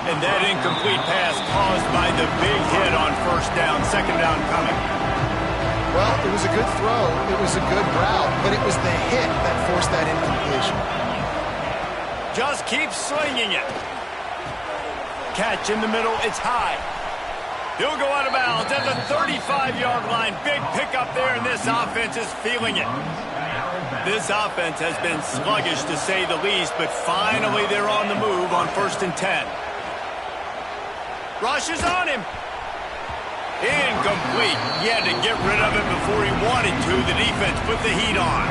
And that incomplete pass caused by the big hit on 1st down. 2nd down coming. Well, it was a good throw. It was a good route, but it was the hit that forced that incompletion. Just keep slinging it. Catch in the middle. It's high. He'll go out of bounds at the 35-yard line. Big pickup there, and this offense is feeling it. This offense has been sluggish, to say the least, but finally they're on the move on 1st and 10. Rushes on him. Incomplete. He had to get rid of it before he wanted to. The defense put the heat on.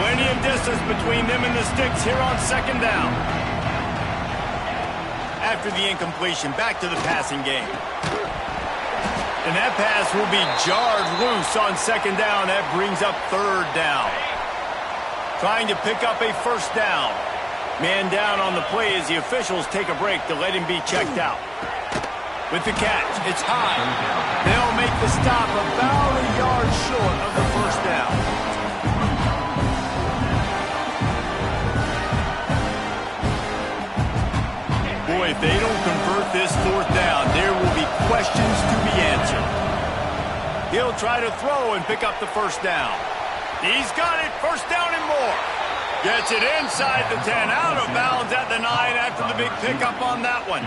Plenty of distance between them and the sticks here on 2nd down. After the incompletion, back to the passing game. And that pass will be jarred loose on 2nd down. That brings up 3rd down. Trying to pick up a 1st down. Man down on the play as the officials take a break to let him be checked out. With the catch, it's high. They'll make the stop about a yard short of the 1st down. Boy, if they don't convert this 4th down, there will be questions to be answered. He'll try to throw and pick up the 1st down. He's got it. 1st down and more. Gets it inside the 10, out of bounds at the 9 after the big pickup on that one.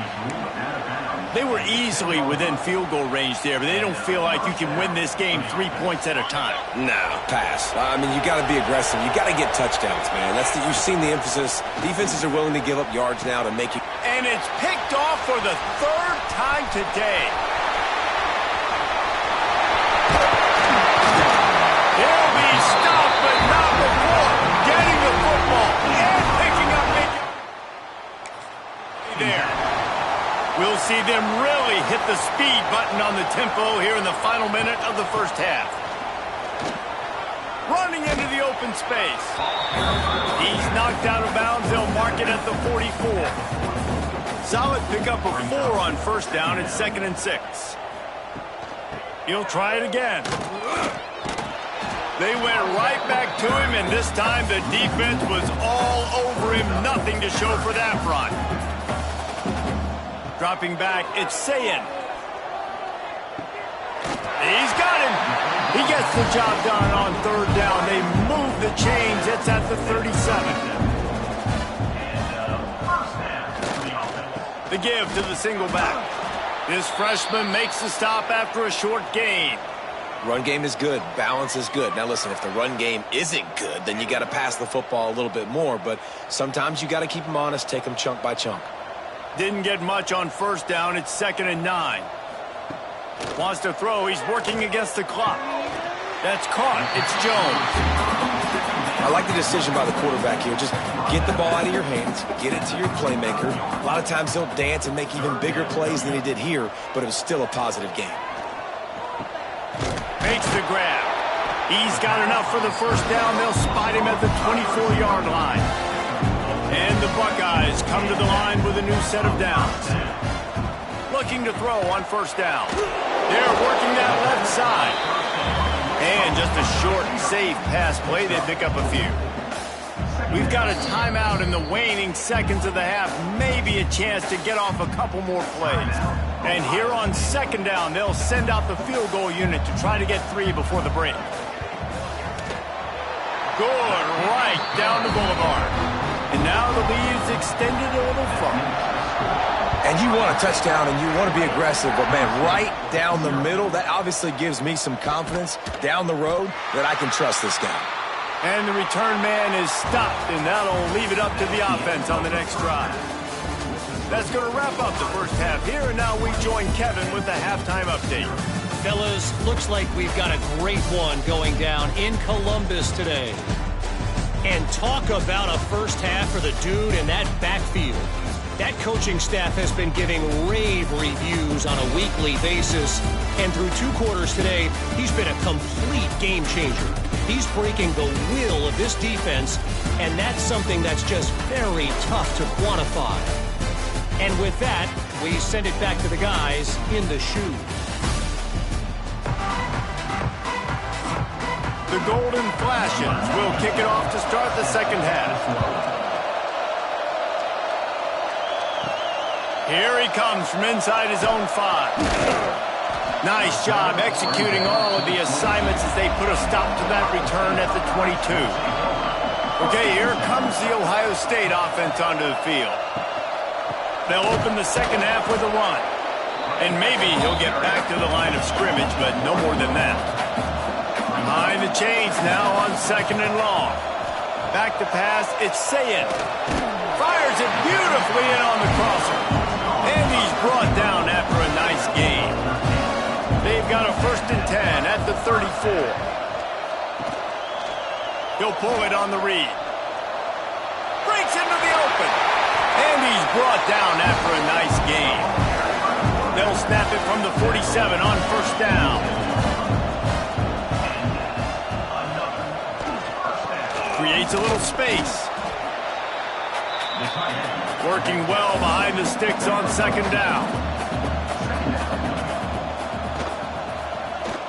They were easily within field goal range there, but they don't feel like you can win this game 3 points at a time. No, pass. I mean, you got to be aggressive. You got to get touchdowns, man. You've seen the emphasis. Defenses are willing to give up yards now to make you. And it's picked off for the 3rd time today. He'll be stopped, but not before getting the football and picking up big. there. We'll see them really hit the speed button on the tempo here in the final minute of the first half. Running into the open space. He's knocked out of bounds. They'll mark it at the 44. Solid pickup of 4 on first down and 2nd and 6. He'll try it again. They went right back to him, and this time the defense was all over him. Nothing to show for that run. Dropping back, it's Sayin. He's got him. He gets the job done on 3rd down. They move the chains. It's at the 37. The give to the single back. This freshman makes the stop after a short gain. Run game is good. Balance is good. Now, listen, if the run game isn't good, then you got to pass the football a little bit more. But sometimes you got to keep them honest, take them chunk by chunk. Didn't get much on first down. It's 2nd and 9. Wants to throw. He's working against the clock. That's caught. It's Jones. I like the decision by the quarterback here. Just get the ball out of your hands, get it to your playmaker. A lot of times he'll dance and make even bigger plays than he did here, but it was still a positive game. Makes the grab. He's got enough for the first down. They'll spot him at the 24-yard line. And the Buckeyes come to the line with a new set of downs. Looking to throw on first down. They're working that left side. And just a short, safe pass play. They pick up a few. We've got a timeout in the waning seconds of the half. Maybe a chance to get off a couple more plays. And here on 2nd down, they'll send out the field goal unit to try to get 3 before the break. Good, right down the boulevard. And now the lead's extended a little further. And you want a touchdown and you want to be aggressive, but, man, right down the middle, that obviously gives me some confidence down the road that I can trust this guy. And the return man is stopped, and that'll leave it up to the offense on the next drive. That's going to wrap up the first half here, and now we join Kevin with the halftime update. Fellas, looks like we've got a great one going down in Columbus today. And talk about a first half for the dude in that backfield. That coaching staff has been giving rave reviews on a weekly basis. And through 2 quarters today, he's been a complete game changer. He's breaking the will of this defense, and that's something that's just very tough to quantify. And with that, we send it back to the guys in the shoe. The Golden Flashes will kick it off to start the second half. Here he comes from inside his own 5. Nice job executing all of the assignments as they put a stop to that return at the 22. Okay, here comes the Ohio State offense onto the field. They'll open the second half with a run. And maybe he'll get back to the line of scrimmage, but no more than that. Behind the chains now on 2nd and long. Back to pass, it's Sayin. Fires it beautifully in on the crosser. And he's brought down after a nice gain. They've got a 1st and 10 at the 34. He'll pull it on the read. Breaks into the open. And he's brought down after a nice gain. They'll snap it from the 47 on first down. Creates a little space. Working well behind the sticks on 2nd down.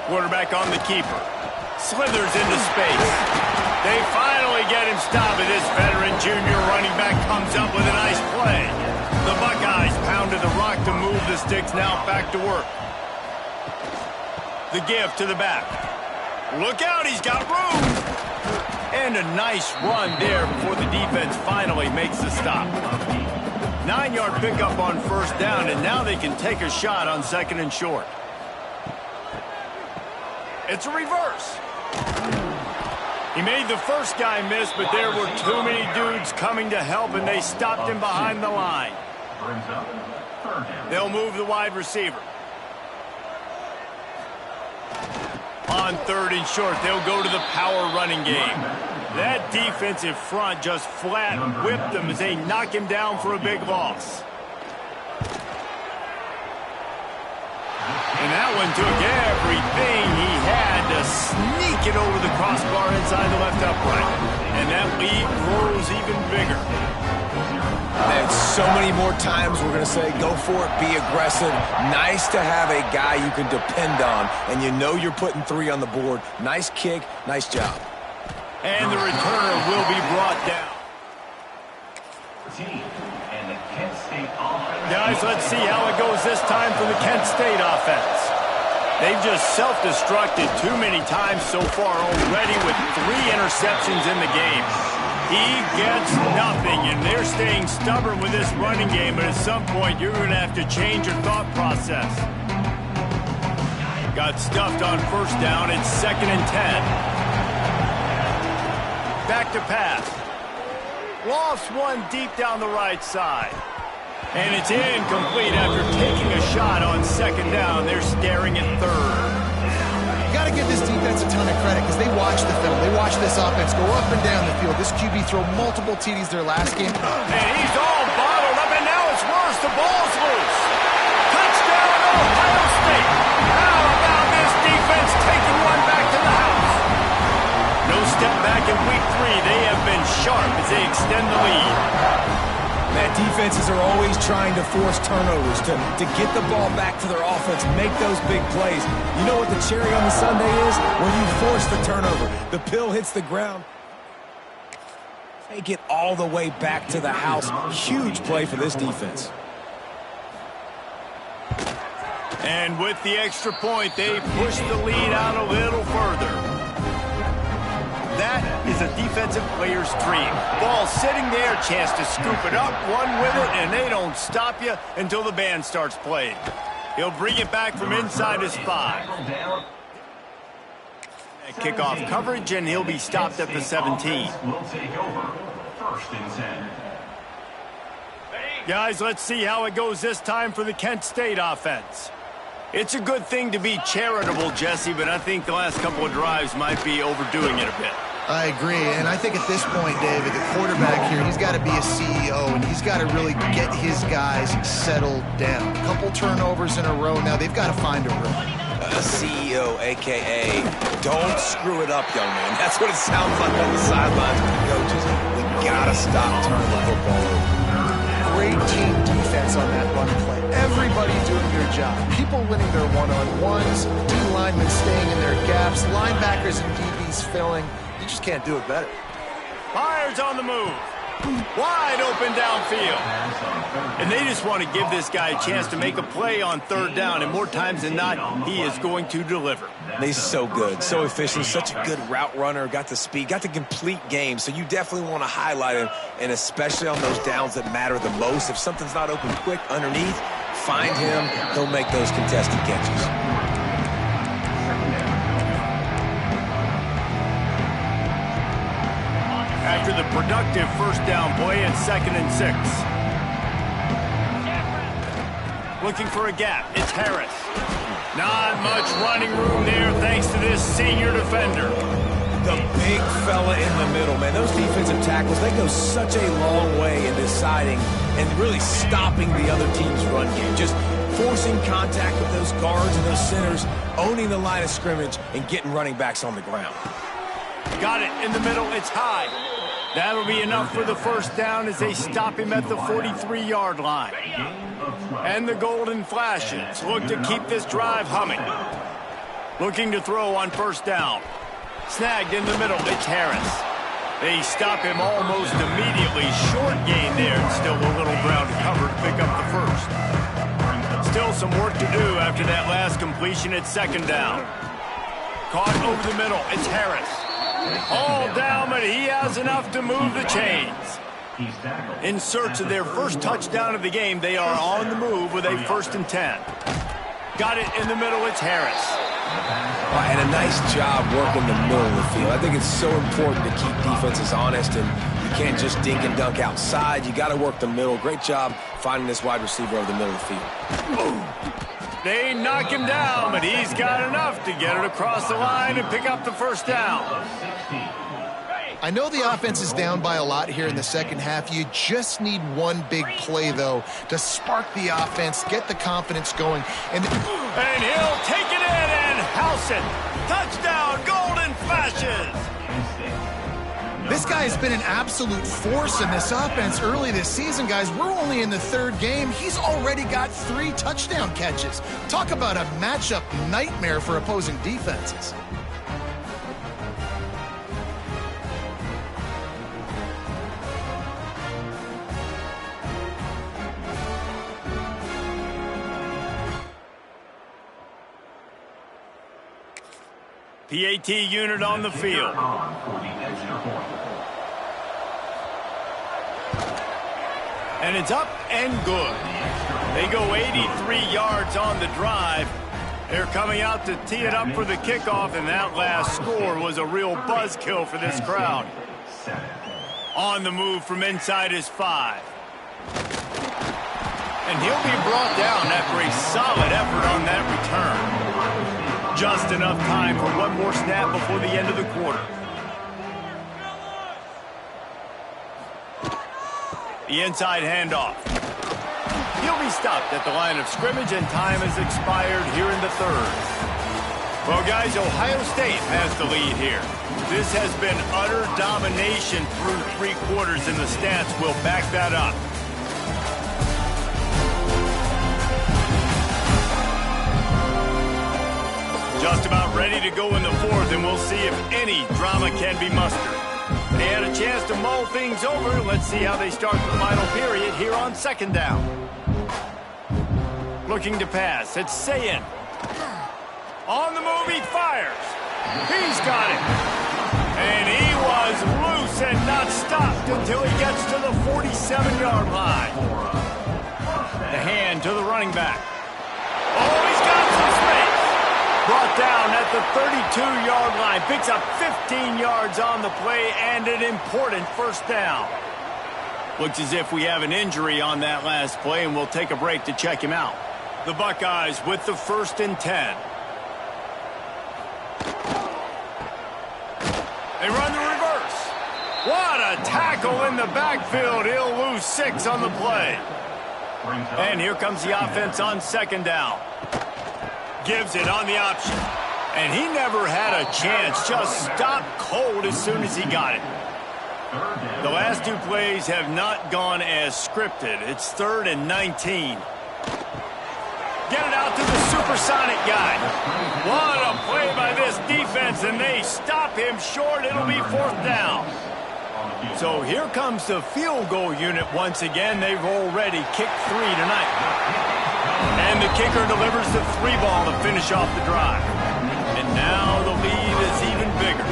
Quarterback on the keeper. Slithers into space. They finally get him stopped, and this veteran junior running back comes up with a nice play. The Buckeyes pounded the rock to move the sticks, now back to work. The give to the back. Look out, he's got room. And a nice run there before the defense finally makes the stop. 9-yard pickup on first down, and now they can take a shot on 2nd and short. It's a reverse. He made the first guy miss, but there were too many dudes coming to help, and they stopped him behind the line. They'll move the wide receiver. On 3rd and short, they'll go to the power running game. That defensive front just flat whipped them as they knock him down for a big loss. And that one took everything he had to sneak it over the crossbar inside the left upright. And that lead grows even bigger. And so many more times we're going to say, go for it, be aggressive. Nice to have a guy you can depend on, and you know you're putting 3 on the board. Nice kick, nice job. And the returner will be brought down. And the Kent State offense. Guys, let's see how it goes this time for the Kent State offense. They've just self-destructed too many times so far already with 3 interceptions in the game. He gets nothing, and they're staying stubborn with this running game, but at some point you're going to have to change your thought process. Got stuffed on first down. It's 2nd and 10. Back to pass. Lofts one deep down the right side. And it's incomplete after taking a shot on 2nd down. They're staring at 3rd. You got to give this defense a ton of credit because they watch the film. They watch this offense go up and down the field. This QB throw multiple TDs their last game. And he's all bottled up, and now it's worse. The ball's loose. Touchdown, Ohio State. How about this defense taking one back to the house? No step back in week 3. They have been sharp as they extend the lead. Man, defenses are always trying to force turnovers to get the ball back to their offense, make those big plays. You know what the cherry on the sundae is? When you force the turnover. The pill hits the ground. Take it all the way back to the house. Huge play for this defense. And with the extra point, they push the lead out a little further. That is a defensive player's dream. Ball sitting there, chance to scoop it up, run with it, and they don't stop you until the band starts playing. He'll bring it back from inside his 5. Kickoff coverage, and he'll be stopped at the 17. Will take over. 1st and 10. Guys, let's see how it goes this time for the Kent State offense. It's a good thing to be charitable, Jesse, but I think the last couple of drives might be overdoing it a bit. I agree, and I think at this point, David, the quarterback here, he's got to be a CEO, and he's got to really get his guys settled down. A couple turnovers in a row now. They've got to find a rhythm. A CEO, a.k.a. don't screw it up, young man. That's what it sounds like on the sidelines with the coaches. We got to stop turning the football over. Great team defense on that run play. Everybody doing their job. People winning their one-on-ones, D-linemen staying in their gaps, linebackers and DBs filling. You just can't do it better. Myers on the move. Wide open downfield. And they just want to give this guy a chance to make a play on 3rd down, and more times than not, he is going to deliver. He's so good, so efficient, such a good route runner, got the speed, got the complete game, so you definitely want to highlight him, and especially on those downs that matter the most. If something's not open quick underneath, find him, he'll make those contested catches. After the productive 1st down play, it's 2nd and 6. Looking for a gap, it's Harris. Not much running room there thanks to this senior defender. The big fella in the middle, man. Those defensive tackles, they go such a long way in deciding and really stopping the other team's run game. Just forcing contact with those guards and those centers, owning the line of scrimmage, and getting running backs on the ground. Got it in the middle, it's high. That'll be enough for the 1st down as they stop him at the 43-yard line. And the golden flashes look to keep this drive humming. Looking to throw on 1st down. Snagged in the middle, it's Harris. They stop him almost immediately. Short gain there, and still a little ground to cover to pick up the 1st. Still some work to do after that last completion at 2nd down. Caught over the middle, it's Harris. All down, but he has enough to move the chains. In search of their 1st touchdown of the game, they are on the move with a 1st and 10. Got it in the middle, it's Harris. And a nice job working the middle of the field. I think it's so important to keep defenses honest, and you can't just dink and dunk outside. You got to work the middle. Great job finding this wide receiver over the middle of the field. They knock him down, but he's got enough to get it across the line and pick up the 1st down. I know the offense is down by a lot here in the second half. You just need one big play, though, to spark the offense, get the confidence going. And he'll take it in and house it. Touchdown, Golden Flashes. This guy has been an absolute force in this offense early this season, guys. We're only in the third game. He's already got 3 touchdown catches. Talk about a matchup nightmare for opposing defenses. PAT unit on the field. And it's up and good. They go 83 yards on the drive. They're coming out to tee it up for the kickoff, and that last score was a real buzzkill for this crowd. On the move from inside his 5. And he'll be brought down after a solid effort on that return. Just enough time for one more snap before the end of the quarter. The inside handoff. He'll be stopped at the line of scrimmage, and time has expired here in the third. Well, guys, Ohio State has the lead here. This has been utter domination through 3 quarters, and the stats will back that up. Just about ready to go in the fourth, and we'll see if any drama can be mustered. They had a chance to mull things over. Let's see how they start the final period here on second down. Looking to pass. It's Sayin. On the move, he fires. He's got it. And he was loose and not stopped until he gets to the 47-yard line. The hand to the running back. Oh, he's got some space. Brought down at the 32-yard line. Picks up 15 yards on the play and an important first down. Looks as if we have an injury on that last play, and we'll take a break to check him out. The Buckeyes with the 1st and 10. They run the reverse. What a tackle in the backfield. He'll lose 6 on the play. And here comes the offense on second down. Gives it on the option. And he never had a chance. Just stopped cold as soon as he got it. The last 2 plays have not gone as scripted. It's 3rd and 19. Get it out to the supersonic guy. What a play by this defense, and they stop him short. It'll be 4th down. So here comes the field goal unit once again. They've already kicked 3 tonight. And the kicker delivers the 3 ball to finish off the drive. And now the lead is even bigger.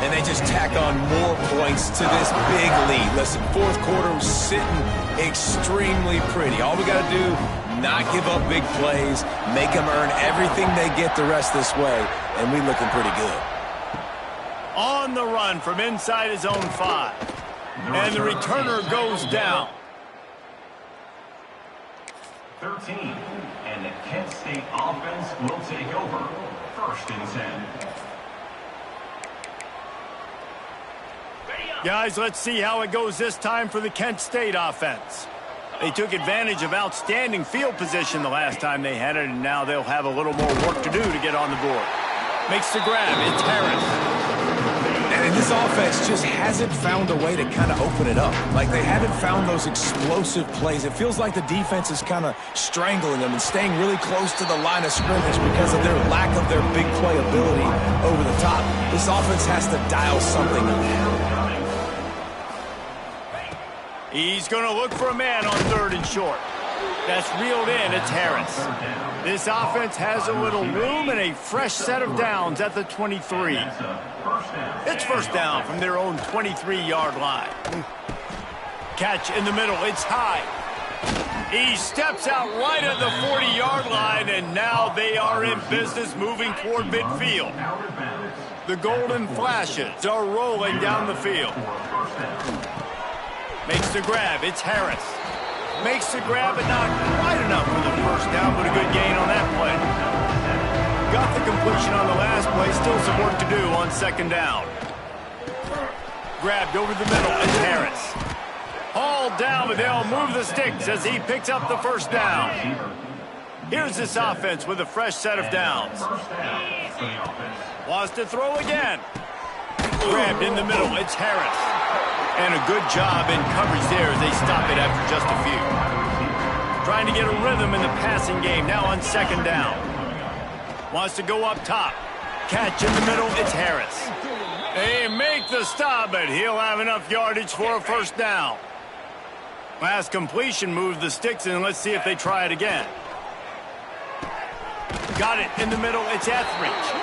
And they just tack on more points to this big lead. Listen, 4th quarter was sitting extremely pretty. All we got to do, not give up big plays, make them earn everything they get the rest this way, and we're looking pretty good. On the run from inside his own 5. And the returner goes down. 13, and the Kent State offense will take over. 1st and 10. Guys, let's see how it goes this time for the Kent State offense. They took advantage of outstanding field position the last time they had it, and now they'll have a little more work to do to get on the board. Makes the grab. It's Harris. And this offense just hasn't found a way to kind of open it up. Like, they haven't found those explosive plays. It feels like the defense is kind of strangling them and staying really close to the line of scrimmage because of their lack of their big play ability over the top. This offense has to dial something up. He's going to look for a man on 3rd and short. That's reeled in. It's Harris. This offense has a little room and a fresh set of downs at the 23. It's 1st down from their own 23-yard line. Catch in the middle. It's high. He steps out right at the 40-yard line, and now they are in business moving toward midfield. The Golden Flashes are rolling down the field. Makes the grab. It's Harris. Makes the grab, but not quite enough for the 1st down, but a good gain on that play. Got the completion on the last play. Still some work to do on 2nd down. Grabbed over the middle, it's Harris. Hauled down, but they'll move the sticks as he picks up the first down. Here's this offense with a fresh set of downs. Wants to throw again. Grabbed in the middle, it's Harris. And a good job in coverage there as they stop it after just a few. Trying to get a rhythm in the passing game, now on second down. Wants to go up top. Catch in the middle, it's Harris. They make the stop, but he'll have enough yardage for a first down. Last completion moves the sticks, and let's see if they try it again. Got it in the middle, it's Etheridge.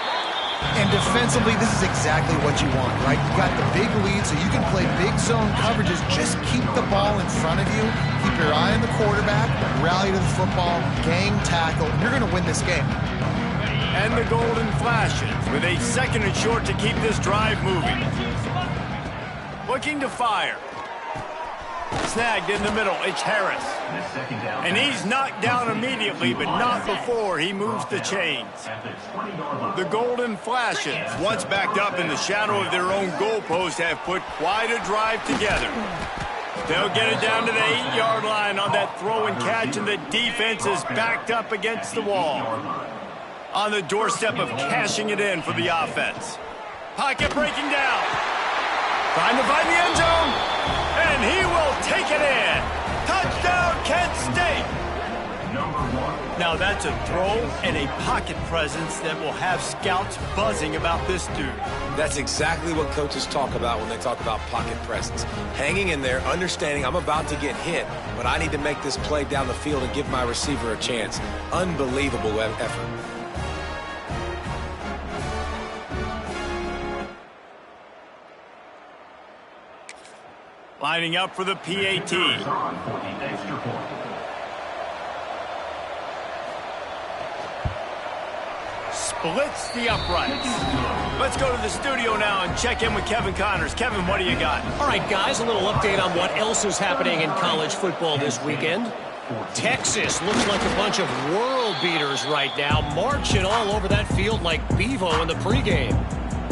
And defensively, this is exactly what you want, right? You got the big lead, so you can play big zone coverages. Just keep the ball in front of you. Keep your eye on the quarterback, rally to the football, gang tackle. You're going to win this game. And the golden flashes with a second and short to keep this drive moving. Looking to fire. Snagged in the middle, it's Harris. And he's knocked down immediately, but not before he moves the chains. The golden flashes, once backed up in the shadow of their own goalpost, have put quite a drive together. They'll get it down to the 8-yard line on that throw and catch, and the defense is backed up against the wall. On the doorstep of cashing it in for the offense. Pocket breaking down. Trying to find the end zone. And he will take it in. Touchdown, Kent State. Now that's a throw and a pocket presence that will have scouts buzzing about this dude. That's exactly what coaches talk about when they talk about pocket presence. Hanging in there, understanding I'm about to get hit, but I need to make this play down the field and give my receiver a chance. Unbelievable effort. Lining up for the PAT. Splits the uprights. Let's go to the studio now and check in with Kevin Connors. Kevin, what do you got? All right, guys, a little update on what else is happening in college football this weekend. Texas looks like a bunch of world beaters right now, marching all over that field like Bevo in the pregame.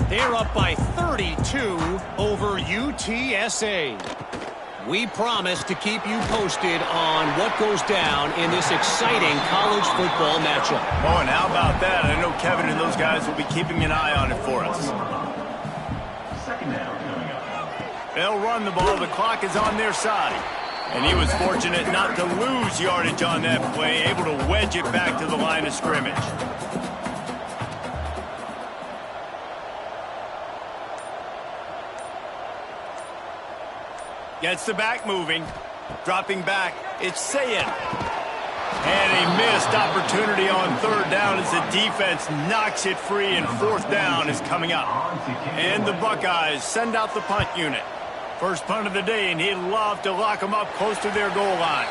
They're up by 32 over UTSA. We promise to keep you posted on what goes down in this exciting college football matchup. Oh, and how about that? I know Kevin and those guys will be keeping an eye on it for us. They'll run the ball. The clock is on their side. And he was fortunate not to lose yardage on that play, able to wedge it back to the line of scrimmage. Gets the back moving. Dropping back. It's Sayin. And a missed opportunity on third down as the defense knocks it free, and fourth down is coming up. And the Buckeyes send out the punt unit. First punt of the day, and he'd love to lock them up close to their goal line.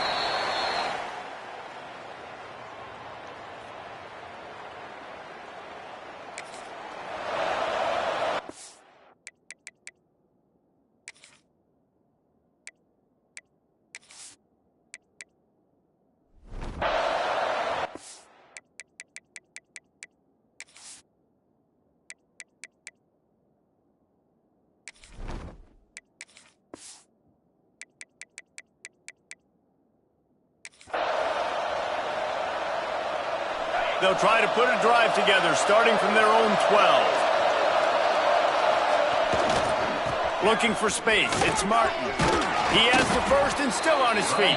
They'll try to put a drive together, starting from their own 12. Looking for space. It's Martin. He has the first and still on his feet.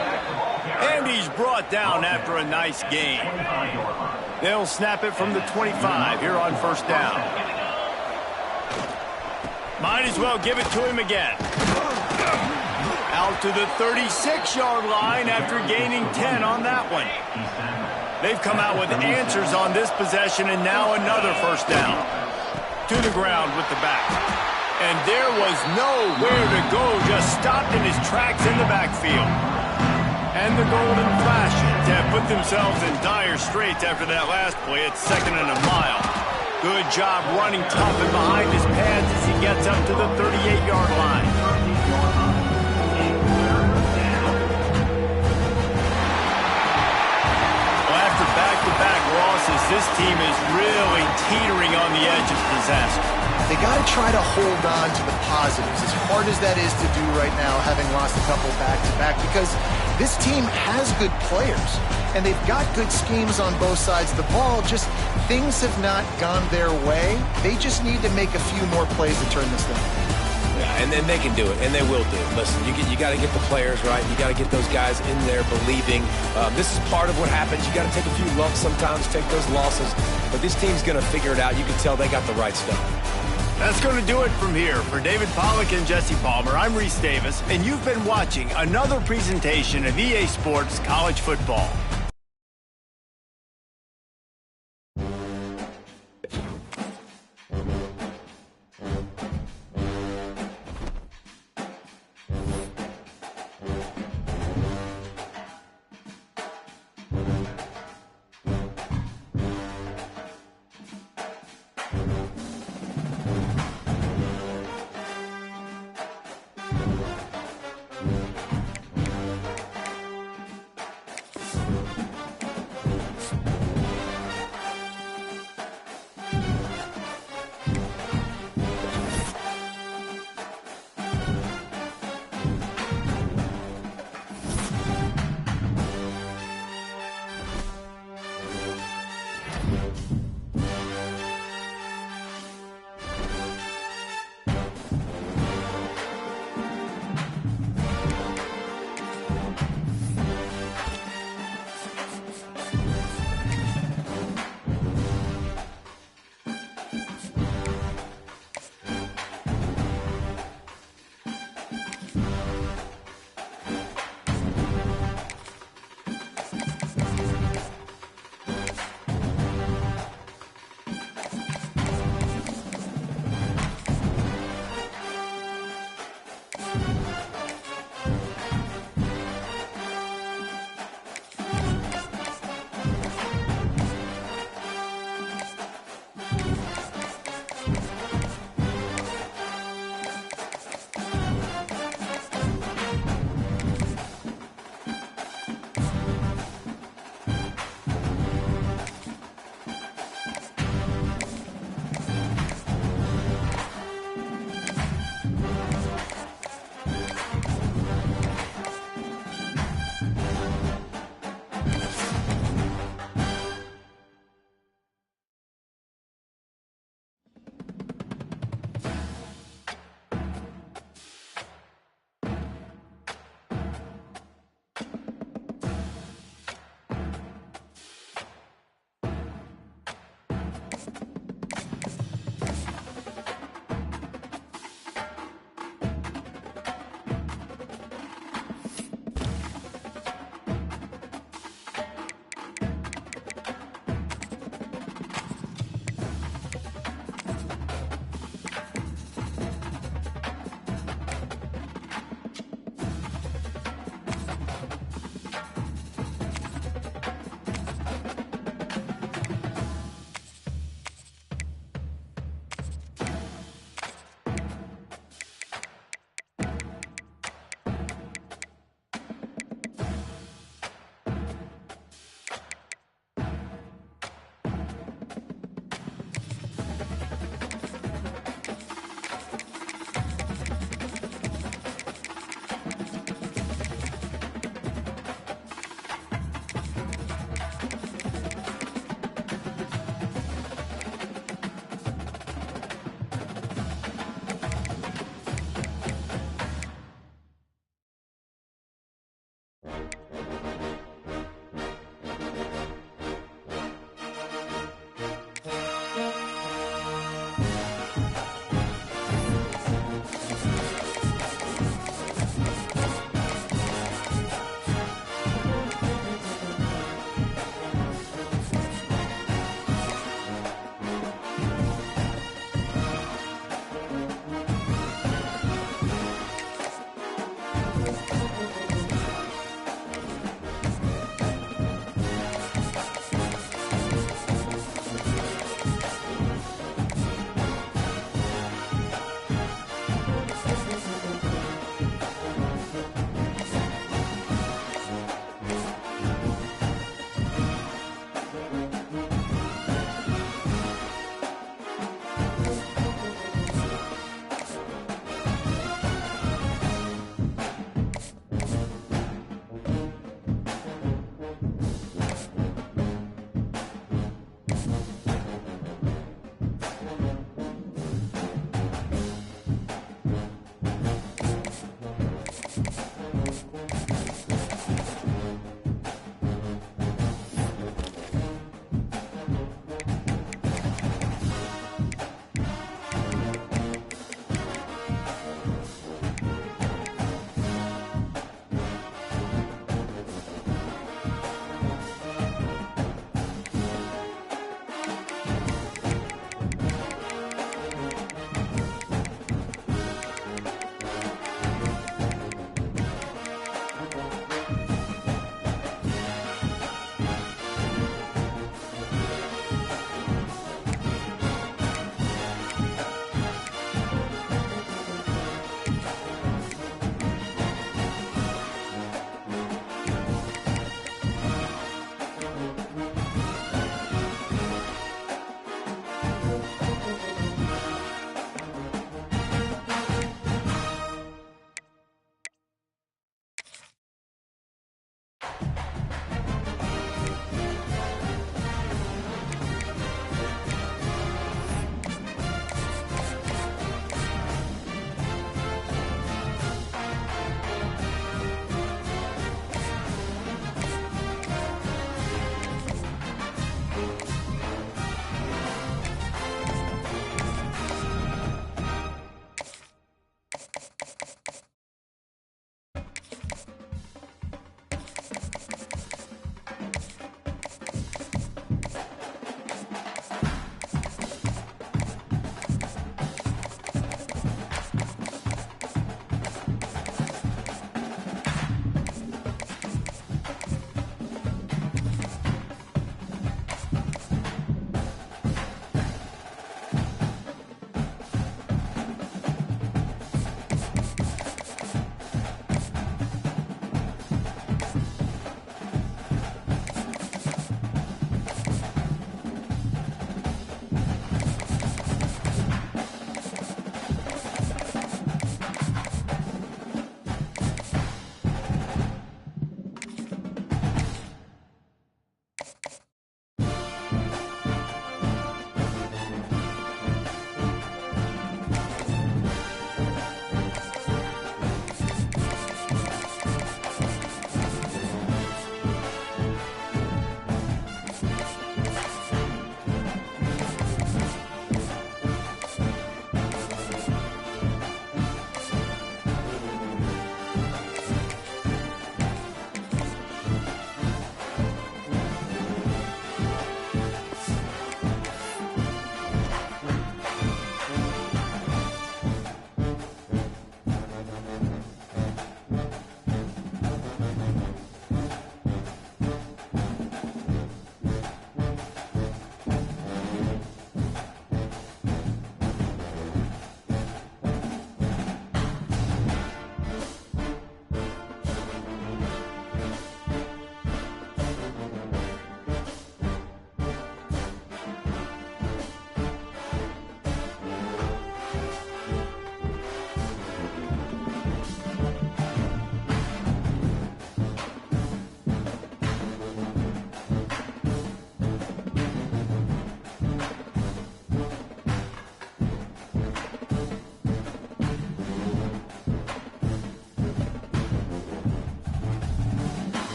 And he's brought down after a nice gain. They'll snap it from the 25 here on first down. Might as well give it to him again. Out to the 36-yard line after gaining 10 on that one. They've come out with answers on this possession, and now another first down. To the ground with the back. And there was nowhere to go, just stopped in his tracks in the backfield. And the Golden Flashes have put themselves in dire straits after that last play. It's second and a mile. Good job running tough and behind his pads as he gets up to the 38-yard line. Back-to-back losses, this team is really teetering on the edge of disaster. they got to try to hold on to the positives, as hard as that is to do right now, having lost a couple back-to-back, because this team has good players, and they've got good schemes on both sides of the ball. Just things have not gone their way. They just need to make a few more plays to turn this thing. Yeah, and then they can do it, and they will do it. Listen, you got to get the players right. You got to get those guys in there believing. This is part of what happens. You got to take a few lumps sometimes, take those losses. But this team's going to figure it out. You can tell they got the right stuff. That's going to do it from here. For David Pollack and Jesse Palmer, I'm Reese Davis, and you've been watching another presentation of EA Sports College Football.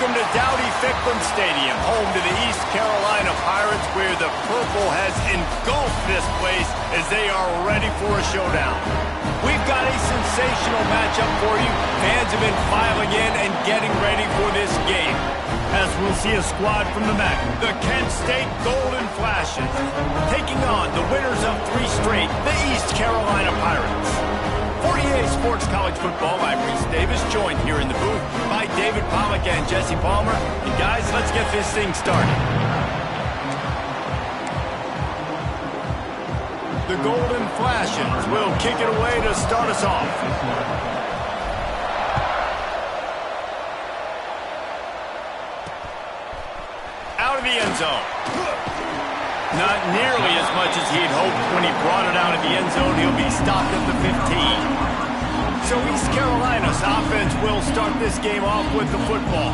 Welcome to Dowdy-Ficklen Stadium, home to the East Carolina Pirates, where the purple has engulfed this place as they are ready for a showdown. We've got a sensational matchup for you. Fans have been filing in and getting ready for this game. As we'll see a squad from the MAC, the Kent State Golden Flashes, taking on the winners of 3 straight, the East Carolina Pirates. For EA Sports College Football, I'm Reese Davis, joined here in the booth by David Pollack and Jesse Palmer. And guys, let's get this thing started. The Golden Flashes will kick it away to start us off. Out of the end zone. Not nearly as much as he'd hoped when he brought it out of the end zone. He'll be stopped at the 15. So East Carolina's offense will start this game off with the football.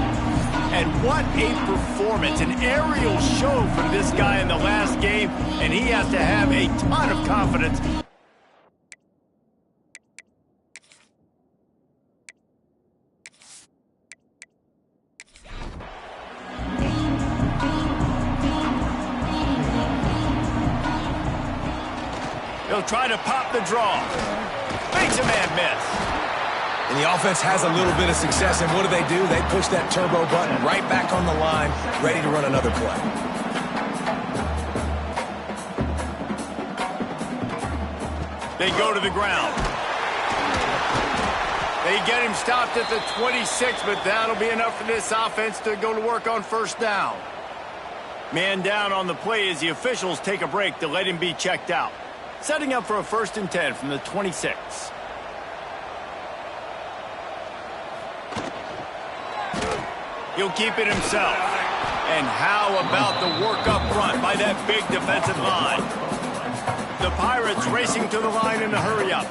And what a performance, an aerial show from this guy in the last game, and he has to have a ton of confidence. He'll try to pop the draw. Makes a man miss. And the offense has a little bit of success, and what do? They push that turbo button right back on the line, ready to run another play. They go to the ground. They get him stopped at the 26, but that'll be enough for this offense to go to work on first down. Man down on the play as the officials take a break to let him be checked out. Setting up for a 1st and 10 from the 26. He'll keep it himself. And how about the work up front by that big defensive line? The Pirates racing to the line in a hurry-up.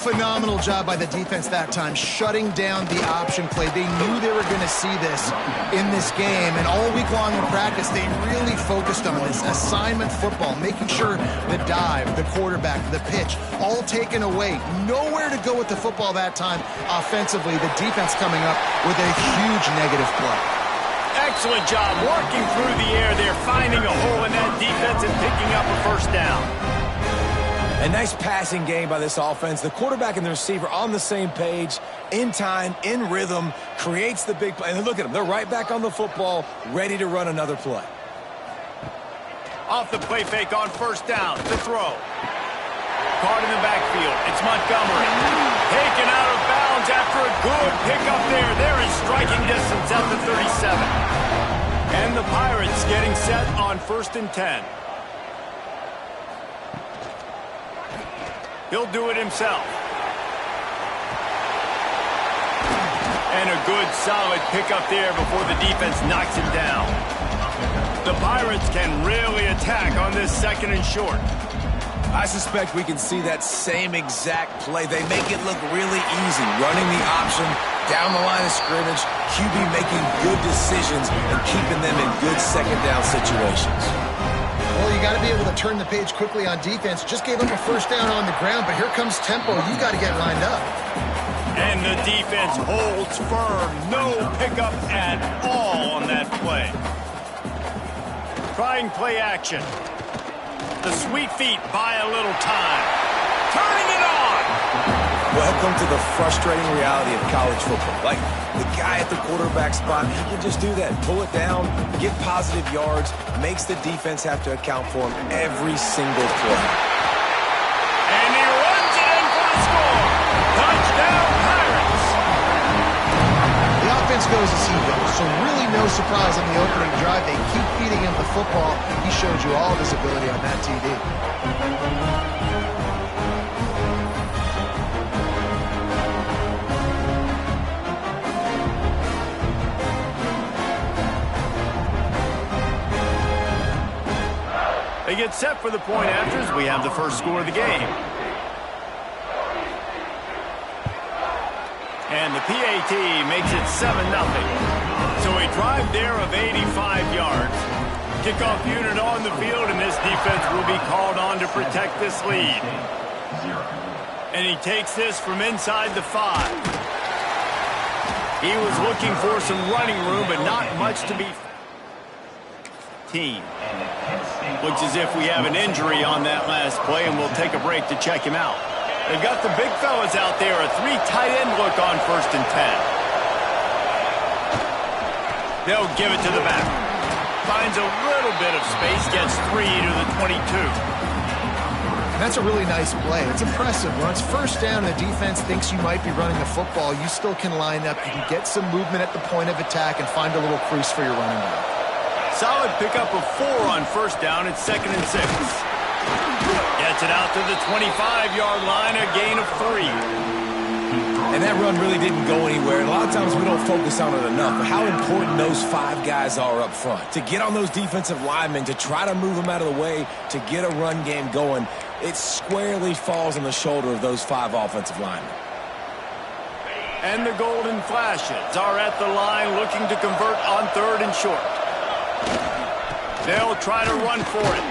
Phenomenal job by the defense that time, shutting down the option play. They knew they were going to see this in this game, and all week long in practice, they really focused on this assignment football, making sure the dive, the quarterback, the pitch, all taken away. Nowhere to go with the football that time offensively. The defense coming up with a huge negative play. Excellent job working through the air there, finding a hole in that defense and picking up a first down. A nice passing game by this offense. The quarterback and the receiver on the same page, in time, in rhythm, creates the big play. And look at them. They're right back on the football, ready to run another play. Off the play fake on first down to throw. Caught in the backfield. It's Montgomery. Taken out of bounds after a good pickup there. They're in striking distance at the 37. And the Pirates getting set on 1st and 10. He'll do it himself. And a good, solid pickup there before the defense knocks him down. The Pirates can really attack on this 2nd and short. I suspect we can see that same exact play. They make it look really easy, running the option down the line of scrimmage, QB making good decisions and keeping them in good 2nd down situations. Well, you got to be able to turn the page quickly on defense. Just gave up a 1st down on the ground, but here comes tempo. You got to get lined up. And the defense holds firm. No pickup at all on that play. Trying play action. The sweet feet buy a little time. Turning it on. Welcome to the frustrating reality of college football. Like, the guy at the quarterback spot, he can just do that. Pull it down, get positive yards, makes the defense have to account for him every single play. And he runs it in for the score. Touchdown, Pirates. The offense goes as he goes, so really no surprise on the opening drive. They keep feeding him the football. He showed you all of his ability on that TD. They get set for the point afters. We have the first score of the game. And the PAT makes it 7-0. So a drive there of 85 yards. Kickoff unit on the field, and this defense will be called on to protect this lead. And he takes this from inside the 5. He was looking for some running room, but not much to be team. Looks as if we have an injury on that last play, and we'll take a break to check him out. They've got the big fellas out there, a 3 tight end look on 1st and 10. They'll give it to the back. Finds a little bit of space, gets 3 to the 22. That's a really nice play. It's impressive. When it's 1st down and the defense thinks you might be running the football, you still can line up. You can get some movement at the point of attack and find a little crease for your running back. Solid pickup of 4 on 1st down. It's 2nd and 6. Gets it out to the 25-yard line, a gain of 3. And that run really didn't go anywhere. And a lot of times we don't focus on it enough, but how important those 5 guys are up front. To get on those defensive linemen, to try to move them out of the way, to get a run game going, it squarely falls on the shoulder of those 5 offensive linemen. And the Golden Flashes are at the line looking to convert on 3rd and short. They'll try to run for it.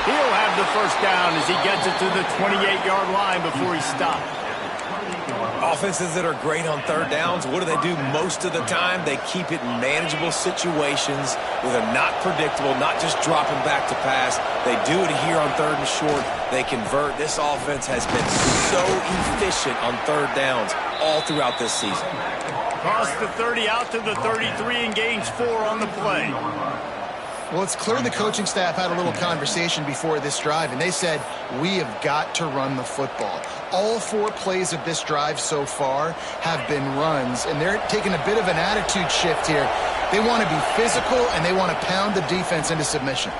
He'll have the 1st down as he gets it to the 28-yard line before he stopped. Offenses that are great on 3rd downs, what do? Most of the time, they keep it in manageable situations where they're not predictable, not just dropping back to pass. They do it here on 3rd and short. They convert. This offense has been so efficient on 3rd downs all throughout this season. Cross the 30 out to the 33 and gains 4 on the play. Well, it's clear the coaching staff had a little conversation before this drive, and they said, we have got to run the football. All 4 plays of this drive so far have been runs, and they're taking a bit of an attitude shift here. They want to be physical, and they want to pound the defense into submission.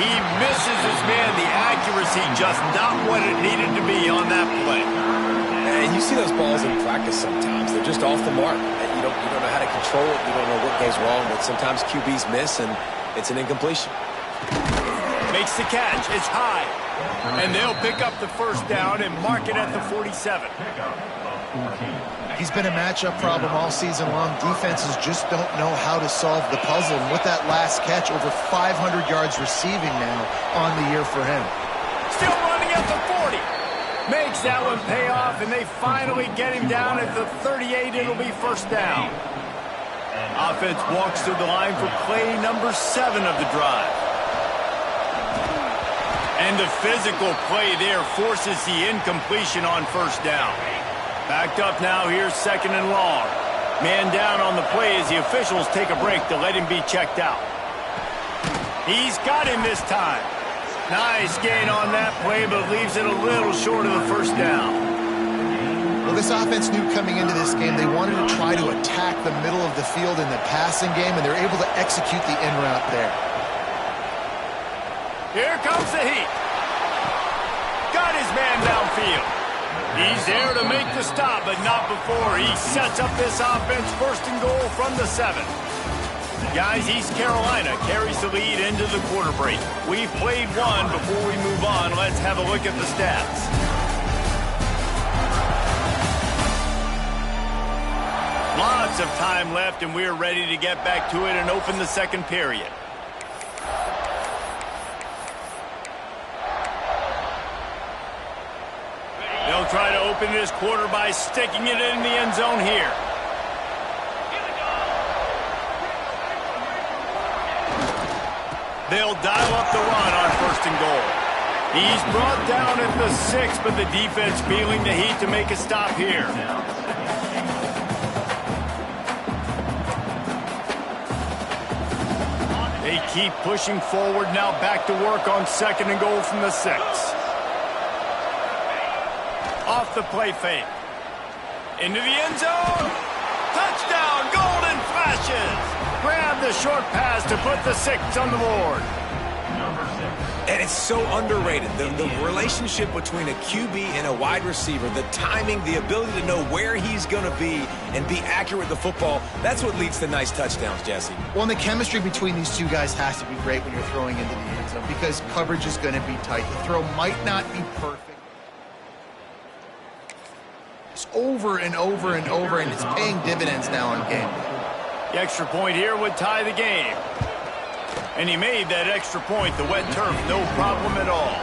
He misses his man. The accuracy just not what it needed to be on that play. And you see those balls in practice sometimes. They're just off the mark. You don't know how to control it. You don't know what goes wrong, but sometimes QBs miss, and it's an incompletion. Makes the catch. It's high. And they'll pick up the 1st down and mark it at the 47. He's been a matchup problem all season long. Defenses just don't know how to solve the puzzle. And with that last catch, over 500 yards receiving now on the year for him. Still running at the 40. Makes that one pay off, and they finally get him down at the 38. It'll be 1st down. Offense walks to the line for play number 7 of the drive. And the physical play there forces the incompletion on 1st down. Backed up now, here's 2nd and long. Man down on the play as the officials take a break to let him be checked out. He's got him this time. Nice gain on that play, but leaves it a little short of the 1st down. Well, this offense knew coming into this game they wanted to try to attack the middle of the field in the passing game, and they're able to execute the in route there. Here comes the heat. Got his man downfield. He's there to make the stop, but not before. He sets up this offense 1st and goal from the 7. Guys, East Carolina carries the lead into the quarter break. We've played 1. Before we move on, let's have a look at the stats. Lots of time left, and we're ready to get back to it and open the 2nd period. They'll try to open this quarter by sticking it in the end zone here. They'll dial up the run on 1st and goal. He's brought down at the 6, but the defense feeling the heat to make a stop here. They keep pushing forward now, back to work on 2nd and goal from the 6. Off the play fake. Into the end zone. Touchdown, Golden Flashes. Grab the short pass to put the 6 on the board. And it's so underrated. The relationship between a QB and a wide receiver, the timing, the ability to know where he's going to be and be accurate with the football, that's what leads to nice touchdowns, Jesse. Well, and the chemistry between these 2 guys has to be great when you're throwing into the end zone because coverage is going to be tight. The throw might not be perfect. It's over and over and over, and it's paying dividends now on game day. The extra point here would tie the game. And he made that extra point, the wet turf, no problem at all.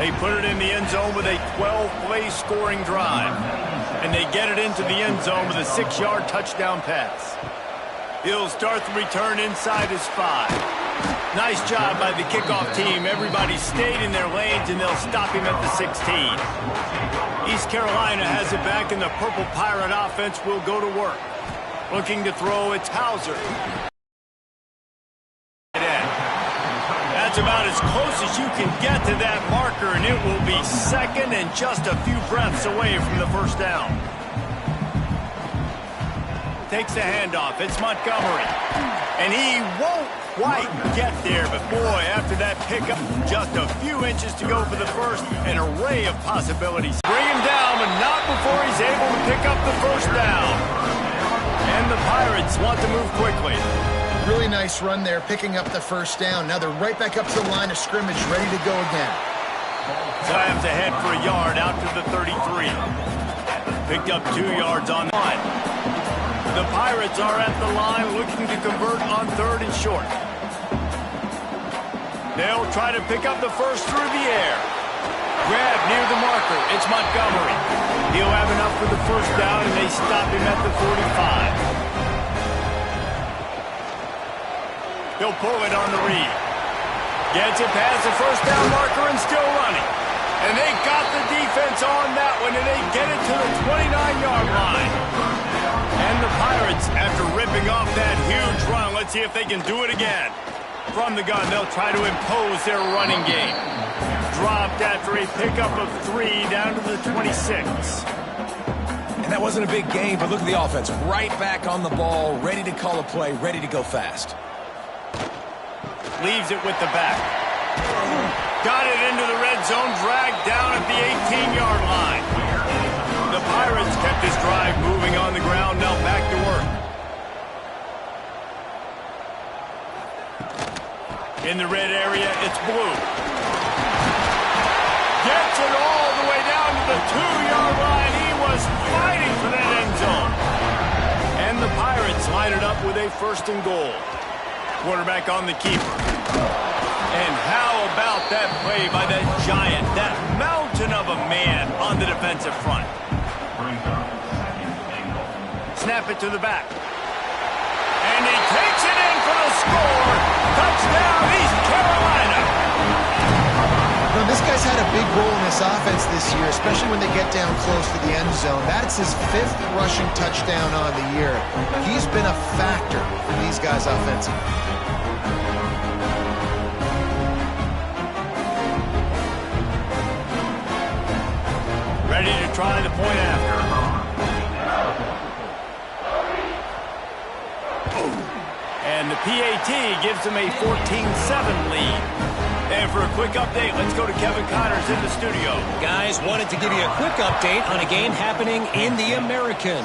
They put it in the end zone with a 12-play scoring drive. And they get it into the end zone with a 6-yard touchdown pass. He'll start the return inside his 5. Nice job by the kickoff team. Everybody stayed in their lanes, and they'll stop him at the 16. East Carolina has it back, and the Purple Pirate offense will go to work. Looking to throw, it's Hauser. That's about as close as you can get to that marker, and it will be second and just a few breaths away from the first down. Takes the handoff. It's Montgomery. And he won't quite get there, but boy, after that pickup, just a few inches to go for the first, an array of possibilities. Bring him down, but not before he's able to pick up the first down. And the Pirates want to move quickly. Really nice run there, picking up the first down. Now they're right back up to the line of scrimmage, ready to go again. Times ahead for a yard out to the 33. Picked up 2 yards on one. The Pirates are at the line looking to convert on 3rd and short. They'll try to pick up the first through the air. Grab near the marker. It's Montgomery. He'll have enough for the first down, and they stop him at the 45. He'll pull it on the read. Gets it past the first down marker and still running. And they got the defense on that one, and they get it to the 29-yard line. And the Pirates, after ripping off that huge run, let's see if they can do it again. From the gun, they'll try to impose their running game. Dropped after a pickup of 3 down to the 26. And that wasn't a big gain, but look at the offense. Right back on the ball, ready to call a play, ready to go fast. Leaves it with the back. Got it into the red zone, dragged down at the 18-yard line. The Pirates kept this drive moving on the ground, now back to work. In the red area, it's Blue. Gets it all the way down to the 2-yard line. He was fighting for that end zone. And the Pirates line it up with a 1st and goal. Quarterback on the keeper. And how about that play by that giant, that mountain of a man on the defensive front? Snap it to the back. And he takes it in for the score. Touchdown, East Carolina. Now, this guy's had a big role in this offense this year, especially when they get down close to the end zone. That's his 5th rushing touchdown on the year. He's been a factor for these guys offensively. Ready to try the point after. And the PAT gives them a 14-7 lead. And for a quick update, let's go to Kevin Connors in the studio. Guys, wanted to give you a quick update on a game happening in the American.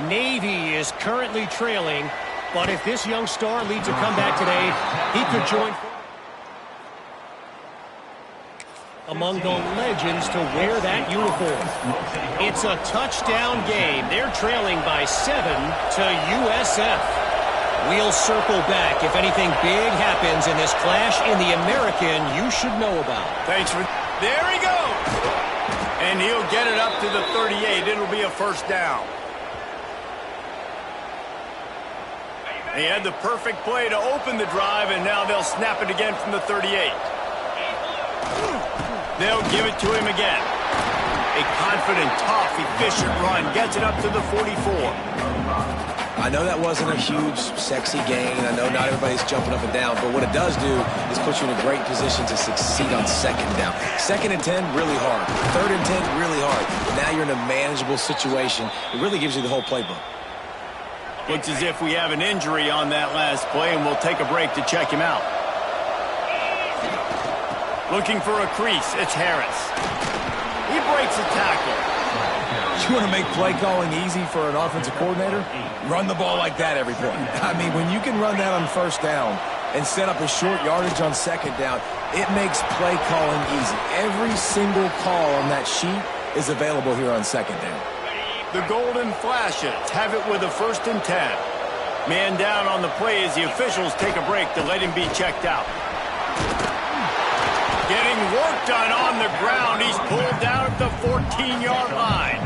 Navy is currently trailing, but if this young star leads a comeback today, he could join among the legends to wear that uniform. It's a touchdown game. They're trailing by 7 to USF. We'll circle back if anything big happens in this clash in the American you should know about. Thanks for... There he goes! And he'll get it up to the 38. It'll be a first down. He had the perfect play to open the drive, and now they'll snap it again from the 38. They'll give it to him again. A confident, tough, efficient run gets it up to the 44. I know that wasn't a huge, sexy gain. I know not everybody's jumping up and down, but what it does do is put you in a great position to succeed on 2nd down. 2nd and 10, really hard. 3rd and 10, really hard. Now you're in a manageable situation. It really gives you the whole playbook. Looks as if we have an injury on that last play, and we'll take a break to check him out. Looking for a crease, it's Harris. He breaks a tackle. You want to make play calling easy for an offensive coordinator? Run the ball like that every play. I mean, when you can run that on 1st down and set up a short yardage on 2nd down, it makes play calling easy. Every single call on that sheet is available here on 2nd down. The Golden Flashes have it with a 1st and 10. Man down on the play as the officials take a break to let him be checked out. Getting work done on the ground. He's pulled down at the 14-yard line.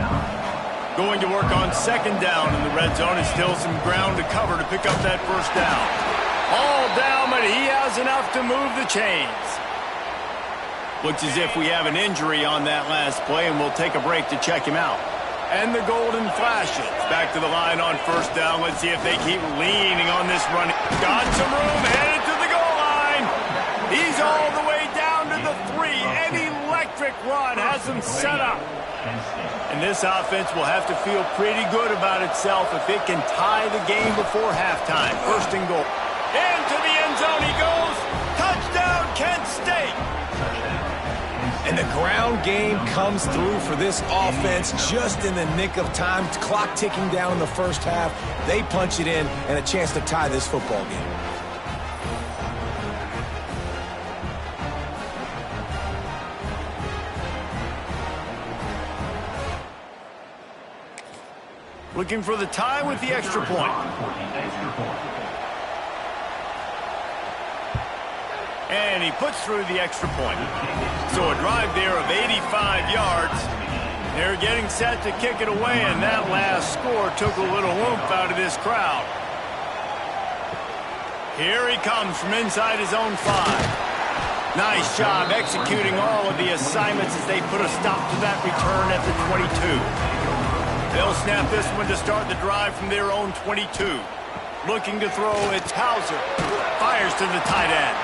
Going to work on second down in the red zone, and still some ground to cover to pick up that first down. All down, but he has enough to move the chains. Looks as if we have an injury on that last play, and we'll take a break to check him out. And the golden flashes. Back to the line on first down. Let's see if they keep leaning on this run. Got some room, headed to the goal line. He's all the way down to the 3. An electric run has him set up. And this offense will have to feel pretty good about itself if it can tie the game before halftime. First and goal. Into the end zone he goes. Touchdown, Kent State. And the ground game comes through for this offense just in the nick of time. Clock ticking down in the first half. They punch it in and a chance to tie this football game. Looking for the tie with the extra point. And he puts through the extra point. So a drive there of 85 yards. They're getting set to kick it away, and that last score took a little oomph out of this crowd. Here he comes from inside his own 5. Nice job executing all of the assignments as they put a stop to that return at the 22. They'll snap this one to start the drive from their own 22. Looking to throw, it's Hauser. Fires to the tight end.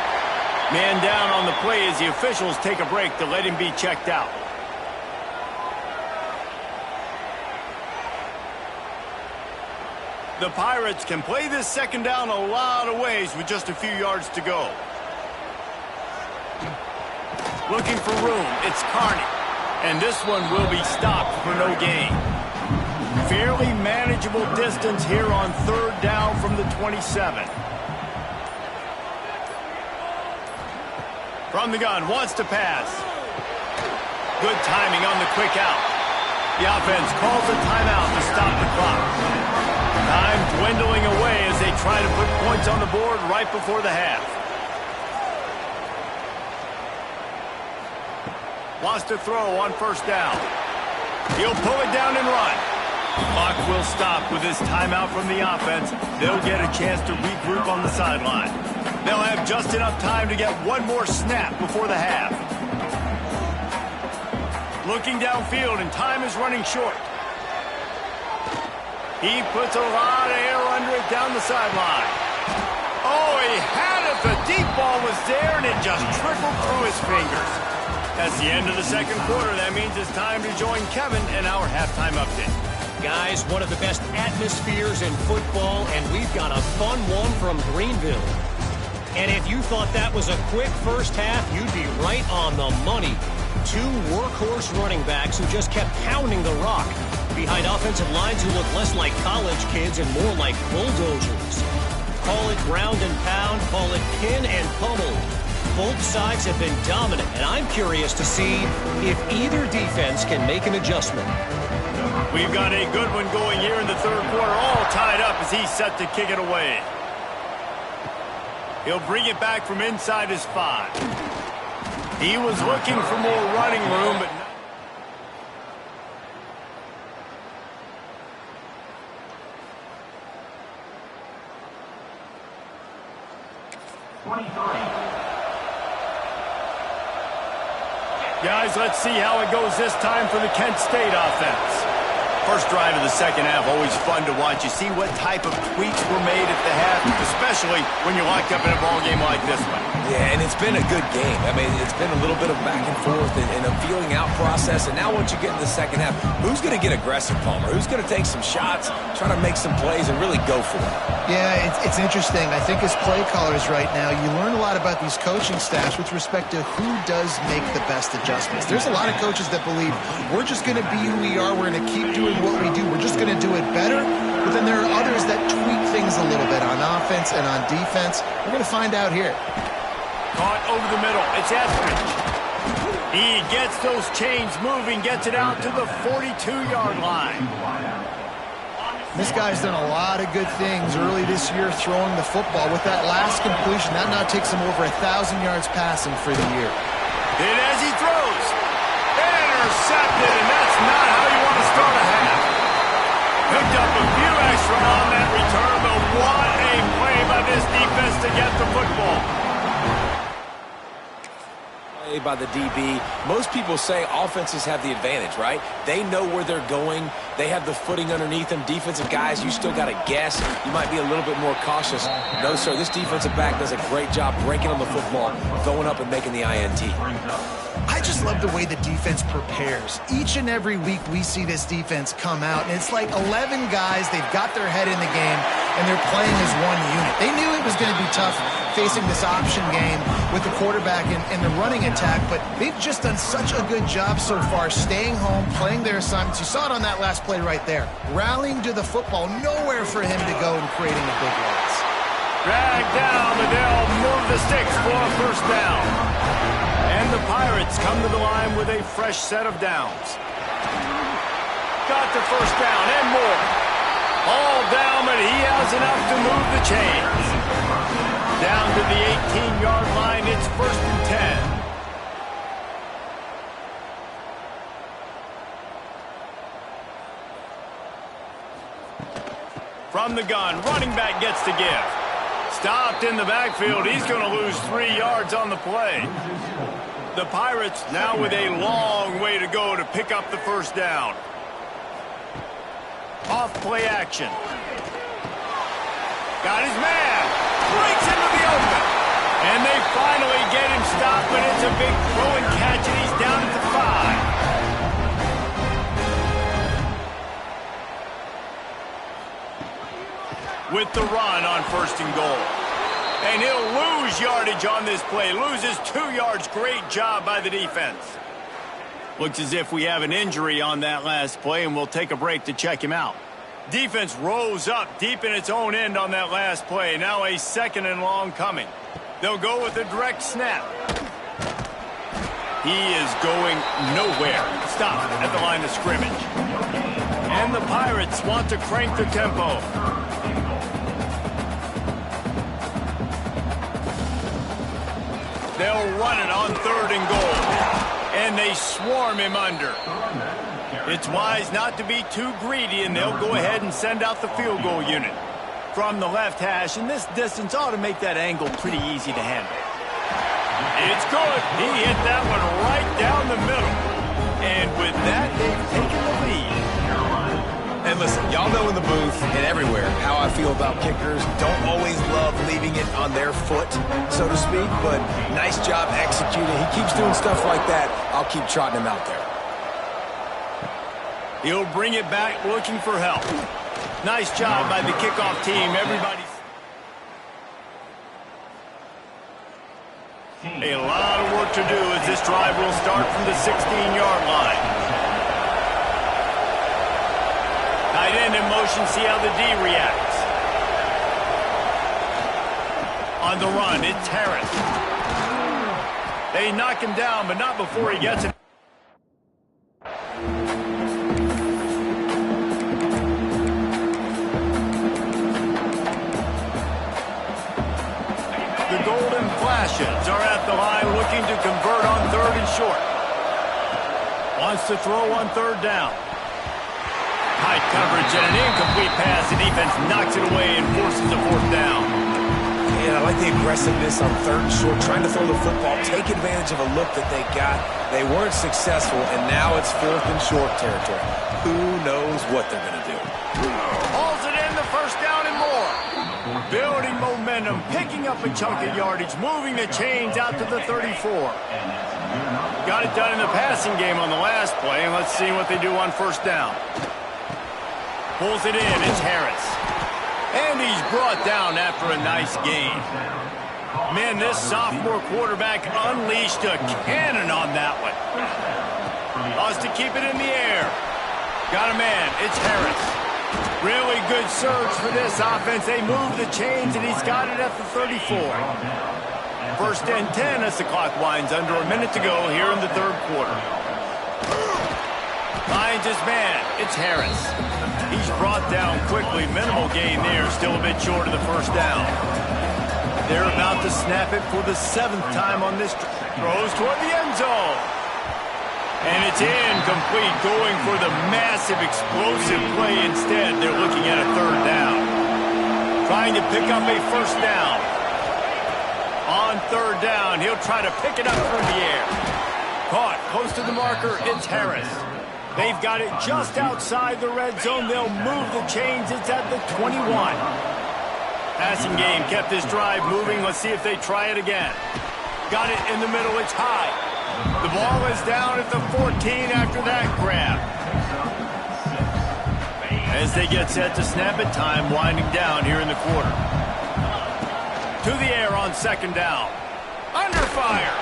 Man down on the play as the officials take a break to let him be checked out. The Pirates can play this second down a lot of ways with just a few yards to go. Looking for room, it's Carney. And this one will be stopped for no gain. Fairly manageable distance here on third down from the 27. From the gun, wants to pass. Good timing on the quick out. The offense calls a timeout to stop the clock. Time dwindling away as they try to put points on the board right before the half. Wants to throw on first down. He'll pull it down and run. Clock will stop with this timeout from the offense. They'll get a chance to regroup on the sideline. They'll have just enough time to get one more snap before the half. Looking downfield, and time is running short. He puts a lot of air under it down the sideline. Oh, he had it. The deep ball was there, and it just trickled through his fingers. That's the end of the second quarter. That means it's time to join Kevin in our halftime update. Guys, one of the best atmospheres in football, and we've got a fun one from Greenville. And if you thought that was a quick first half, you'd be right on the money. 2 workhorse running backs who just kept pounding the rock behind offensive lines who look less like college kids and more like bulldozers. Call it ground and pound, call it pin and pummel. Both sides have been dominant, and I'm curious to see if either defense can make an adjustment. We've got a good one going here in the third quarter, all tied up as he's set to kick it away. He'll bring it back from inside his 5. He was looking for more running room, but... Guys, let's see how it goes this time for the Kent State offense. First drive of the second half, always fun to watch. You see what type of tweaks were made at the half, especially when you're locked up in a ball game like this one. Yeah, and it's been a good game. I mean, it's been a little bit of back and forth and a feeling out process. And now once you get in the second half, who's going to get aggressive, Palmer? Who's going to take some shots, try to make some plays, and really go for it? Yeah, it's interesting. I think as play callers right now, you learn a lot about these coaching staffs with respect to who does make the best adjustments. There's a lot of coaches that believe we're just going to be who we are. We're going to keep doing what we do. We're just going to do it better. But then there are others that tweak things a little bit on offense and on defense. We're going to find out here. Caught over the middle. It's Eskridge. He gets those chains moving, gets it out to the 42-yard line. This guy's done a lot of good things early this year throwing the football. With that last completion, that now takes him over 1,000 yards passing for the year. And as he throws, intercepted, and that's not how you want to start a half. up a few extra on that return, but what a play by this defense to get the football. By the DB. Most people say offenses have the advantage, right? They know where they're going. They have the footing underneath them. Defensive guys, you still got to guess. You might be a little bit more cautious. No, sir, this defensive back does a great job breaking on the football, going up and making the INT. I just love the way the defense prepares. Each and every week we see this defense come out, and it's like 11 guys, they've got their head in the game, and they're playing as one unit. They knew it was going to be tough facing this option game with the quarterback and the running attack, but they've just done such a good job so far staying home, playing their assignments. You saw it on that last play right there. Rallying to the football, nowhere for him to go and creating a big loss. Drag down, but they'll move the sticks for a first down. And the Pirates come to the line with a fresh set of downs. Got the first down and more. All down, but he has enough to move the chains. Down to the 18-yard line, it's 1st and 10. From the gun, running back gets to give. Stopped in the backfield. He's going to lose 3 yards on the play. The Pirates now with a long way to go to pick up the first down. Off play action. Got his man. Breaks into the open. And they finally get him stopped, but it's a big throw and catch, and he's down at the 5. With the run on 1st and goal. And he'll lose yardage on this play. Loses 2 yards. Great job by the defense. Looks as if we have an injury on that last play, and we'll take a break to check him out. Defense rose up deep in its own end on that last play. Now a 2nd and long coming. They'll go with a direct snap. He is going nowhere. Stop at the line of scrimmage. And the Pirates want to crank the tempo. They'll run it on 3rd and goal. And they swarm him under. It's wise not to be too greedy, and they'll go ahead and send out the field goal unit. From the left hash, and this distance ought to make that angle pretty easy to handle. It's good. He hit that one right down the middle. And with that, they've taken the lead. And listen, y'all know in the booth and everywhere how I feel about kickers. Don't always love leaving it on their foot, so to speak, but nice job executing. He keeps doing stuff like that. I'll keep trotting him out there. He'll bring it back looking for help. Nice job by the kickoff team. Everybody's a lot of work to do as this drive will start from the 16-yard line. Tight end in motion, see how the D reacts. On the run, it's Harris. They knock him down, but not before he gets it. The Golden Flashes are at the line looking to convert on 3rd and short. Wants to throw on 3rd down. High coverage and an incomplete pass. The defense knocks it away and forces a 4th down. And I like the aggressiveness on 3rd and short, trying to throw the football, take advantage of a look that they got. They weren't successful, and now it's 4th and short territory. Who knows what they're going to do? Hauls it in, the first down and more. Building momentum, picking up a chunk of yardage, moving the chains out to the 34. Got it done in the passing game on the last play, and let's see what they do on 1st down. Pulls it in, it's Harris. And he's brought down after a nice gain. Man, this sophomore quarterback unleashed a cannon on that one. Wants to keep it in the air. Got a man, it's Harris. Really good surge for this offense. They move the chains, and he's got it at the 34. 1st and 10 as the clock winds under a minute to go here in the 3rd quarter. Finds his man, it's Harris. He's brought down quickly. Minimal gain there. Still a bit short of the 1st down. They're about to snap it for the 7th time on this. Throws toward the end zone. And it's incomplete, going for the massive explosive play instead. They're looking at a third down. Trying to pick up a first down. On third down, he'll try to pick it up through the air. Caught close to the marker, it's Harris. They've got it just outside the red zone. They'll move the chains. It's at the 21. Passing game kept this drive moving. Let's see if they try it again. Got it in the middle. It's high. The ball is down at the 14 after that grab. As they get set to snap it, time winding down here in the quarter. To the air on second down. Under fire.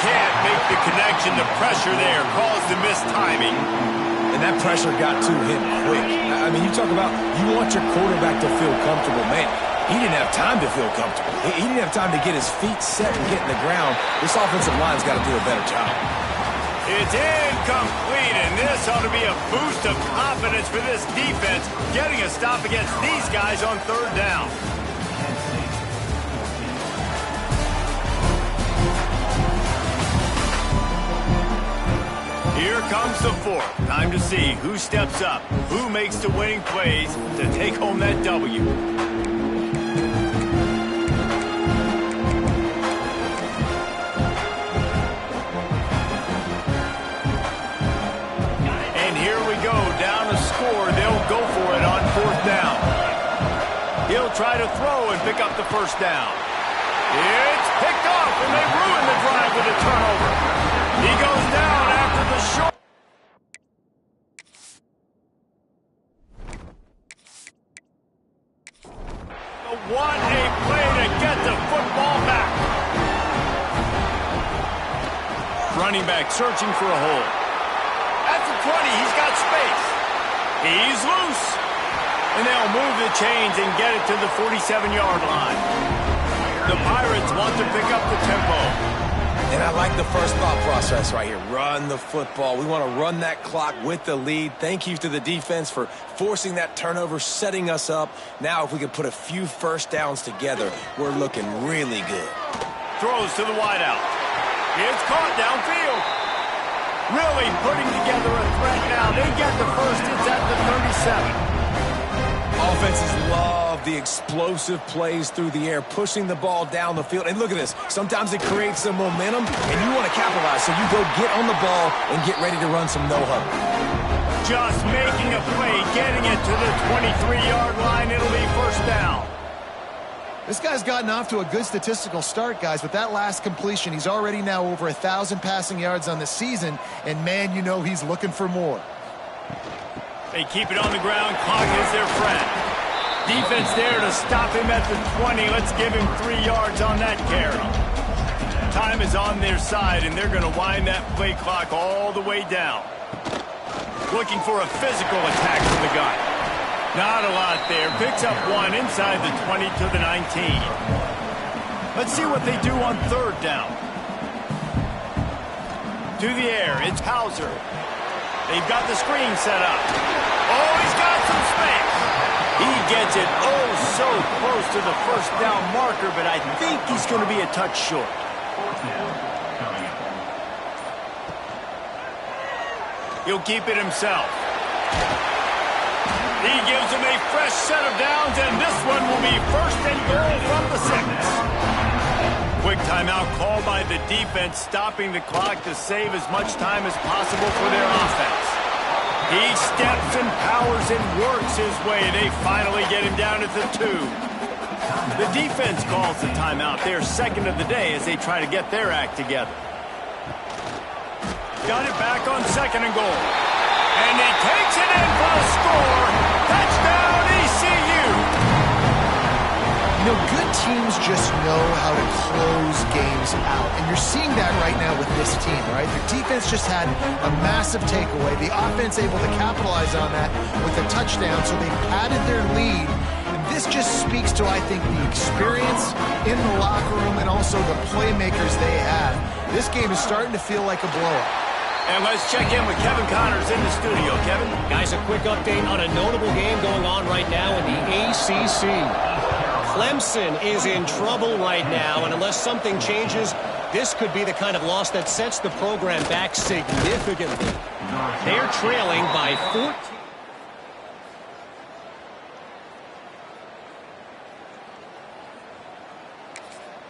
Can't make the connection. The pressure there caused the missed timing. And that pressure got to him quick. I mean, you talk about you want your quarterback to feel comfortable. Man, he didn't have time to feel comfortable. He didn't have time to get his feet set and get in the ground. This offensive line's got to do a better job. It's incomplete, and this ought to be a boost of confidence for this defense, getting a stop against these guys on third down. Here comes the fourth. Time to see who steps up, who makes the winning plays to take home that W. And here we go, down a score. They'll go for it on fourth down. He'll try to throw and pick up the first down. It's picked off, and they ruin the drive with a turnover. He goes down after the short. What a play to get the football back. Running back searching for a hole. At the 20, he's got space. He's loose. And they'll move the chains and get it to the 47-yard line. The Pirates want to pick up the tempo. And I like the first thought process right here. Run the football. We want to run that clock with the lead. Thank you to the defense for forcing that turnover, setting us up. Now if we can put a few first downs together, we're looking really good. Throws to the wideout. It's caught downfield. Really putting together a threat now. They get the first. It's at the 37. Offenses love the explosive plays through the air, pushing the ball down the field. And look at this. Sometimes it creates some momentum, and you want to capitalize. So you go get on the ball and get ready to run some no-huddle. Just making a play, getting it to the 23-yard line. It'll be first down. This guy's gotten off to a good statistical start, guys. With that last completion, he's already now over 1,000 passing yards on the season. And, man, you know he's looking for more. They keep it on the ground. Clock is their friend. Defense there to stop him at the 20. Let's give him 3 yards on that carry. Time is on their side, and they're going to wind that play clock all the way down. Looking for a physical attack from the gun. Not a lot there. Picks up one inside the 20 to the 19. Let's see what they do on third down. To the air. It's Hauser. They've got the screen set up. Oh, he's got some space. He gets it so close to the first down marker, but I think he's going to be a touch short. He'll keep it himself. He gives him a fresh set of downs, and this one will be first and goal from the 6. Quick timeout called by the defense, stopping the clock to save as much time as possible for their offense. He steps and powers and works his way. They finally get him down at the 2. The defense calls the timeout. They're second of the day as they try to get their act together. Got it back on second and goal. And he takes it in for a score. Touchdown, ECU! You know, good teams just know how to close games out. And you're seeing that right now with this team, right? The defense just had a massive takeaway. The offense able to capitalize on that with a touchdown, so they padded their lead. And this just speaks to, I think, the experience in the locker room and also the playmakers they have. This game is starting to feel like a blowout. And let's check in with Kevin Connors in the studio. Kevin? Guys, a quick update on a notable game going on right now in the ACC. Clemson is in trouble right now, and unless something changes, This could be the kind of loss that sets the program back significantly. They're trailing by 14.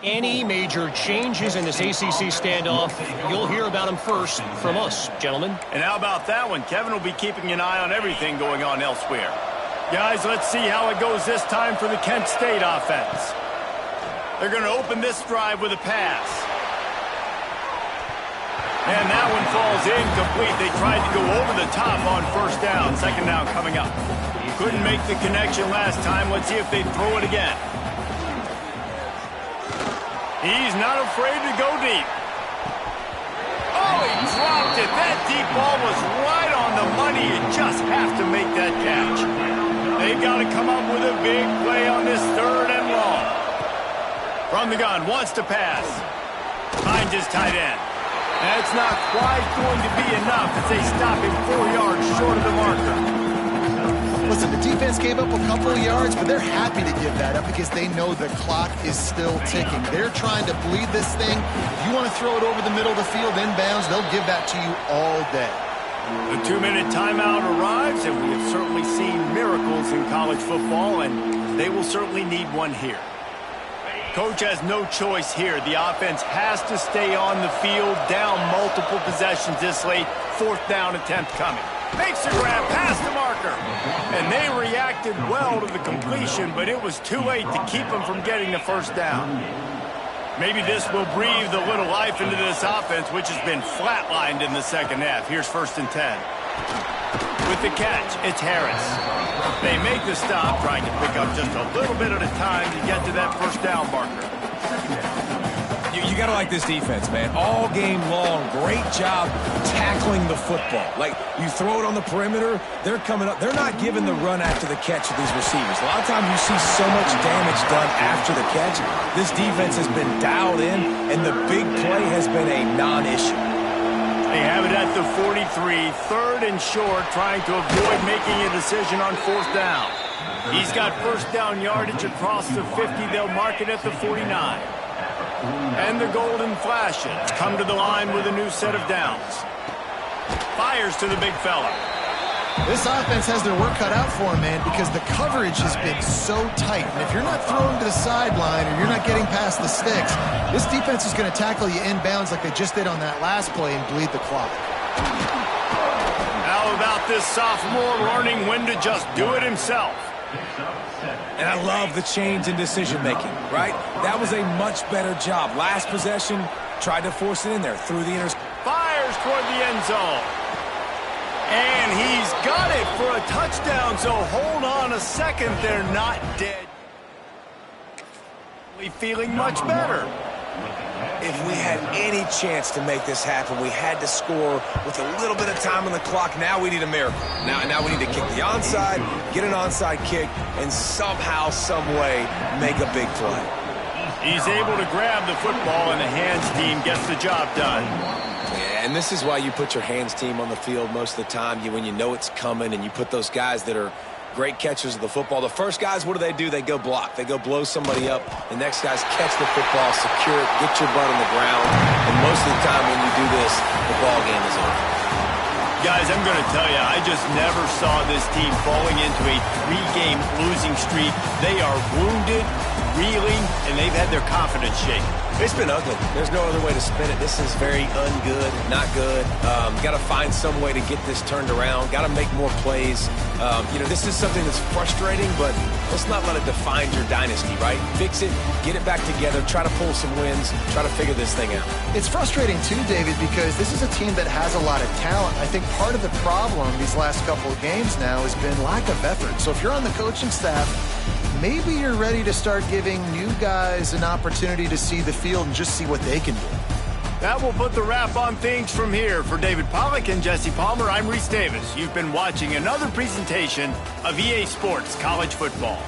Any major changes in this ACC standoff, you'll hear about them first from us, gentlemen. And how about that one? Kevin will be keeping an eye on everything going on elsewhere. Guys, let's see how it goes this time for the Kent State offense. They're going to open this drive with a pass. And that one falls incomplete. They tried to go over the top on first down. Second down coming up. Couldn't make the connection last time. Let's see if they throw it again. He's not afraid to go deep. Oh, he dropped it. That deep ball was right on the money. You just have to make that catch. They've got to come up with a big play on this third and long. From the gun, wants to pass. Finds his tight end. That's not quite going to be enough as they stop him 4 yards short of the marker. Listen, the defense gave up a couple of yards, but they're happy to give that up because they know the clock is still ticking. They're trying to bleed this thing. If you want to throw it over the middle of the field inbounds, they'll give that to you all day. The 2-minute timeout arrives, and we have certainly seen miracles in college football, and they will certainly need one here. Coach has no choice here. The offense has to stay on the field, down multiple possessions this late. Fourth down attempt coming. Makes the grab past the marker. And they reacted well to the completion, but it was too late to keep them from getting the first down. Maybe this will breathe a little life into this offense, which has been flatlined in the second half. Here's 1st and 10. With the catch, it's Harris. They make the stop, trying to pick up just a little bit at a time to get to that first down marker. You got to like this defense, man. All game long, great job tackling the football. Like, you throw it on the perimeter, they're coming up. They're not giving the run after the catch to these receivers. A lot of times you see so much damage done after the catch. This defense has been dialed in, and the big play has been a non-issue. They have it at the 43, 3rd and short, trying to avoid making a decision on 4th down. He's got first down yardage across the 50. They'll mark it at the 49. And the golden flashes come to the line with a new set of downs. Fires to the big fella. This offense has their work cut out for them, man, because the coverage has been so tight. And if you're not throwing to the sideline or you're not getting past the sticks, this defense is going to tackle you inbounds like they just did on that last play and bleed the clock. How about this sophomore learning when to just do it himself? And I love the change in decision-making, right? That was a much better job. Last possession, tried to force it in there, through the interception. Fires toward the end zone. And he's got it for a touchdown, so hold on a second. They're not dead. Feeling much better. If we had any chance to make this happen, we had to score with a little bit of time on the clock. Now we need a miracle. Now we need to kick the onside, get an onside kick, and somehow, some way, make a big play. He's able to grab the football, and the hands team gets the job done. Yeah, and this is why you put your hands team on the field most of the time. When you know it's coming, and you put those guys that are great catchers of the football. The first guys, what do? They go block. They go blow somebody up. The next guys catch the football, secure it, get your butt on the ground. And most of the time when you do this, the ball game is over. Guys, I'm going to tell you, I just never saw this team falling into a 3-game losing streak. They are wounded, reeling, and they've had their confidence shaken. It's been ugly. There's no other way to spin it. This is very ungood, not good. Got to find some way to get this turned around. Got to make more plays. This is something that's frustrating, but let's not let it define your dynasty, right? Fix it, get it back together, try to pull some wins, try to figure this thing out. It's frustrating too, David, because this is a team that has a lot of talent. I think part of the problem these last couple of games now has been lack of effort. So if you're on the coaching staff, maybe you're ready to start giving new guys an opportunity to see the field and just see what they can do. That will put the wrap on things from here. For David Pollack and Jesse Palmer, I'm Reese Davis. You've been watching another presentation of EA Sports College Football.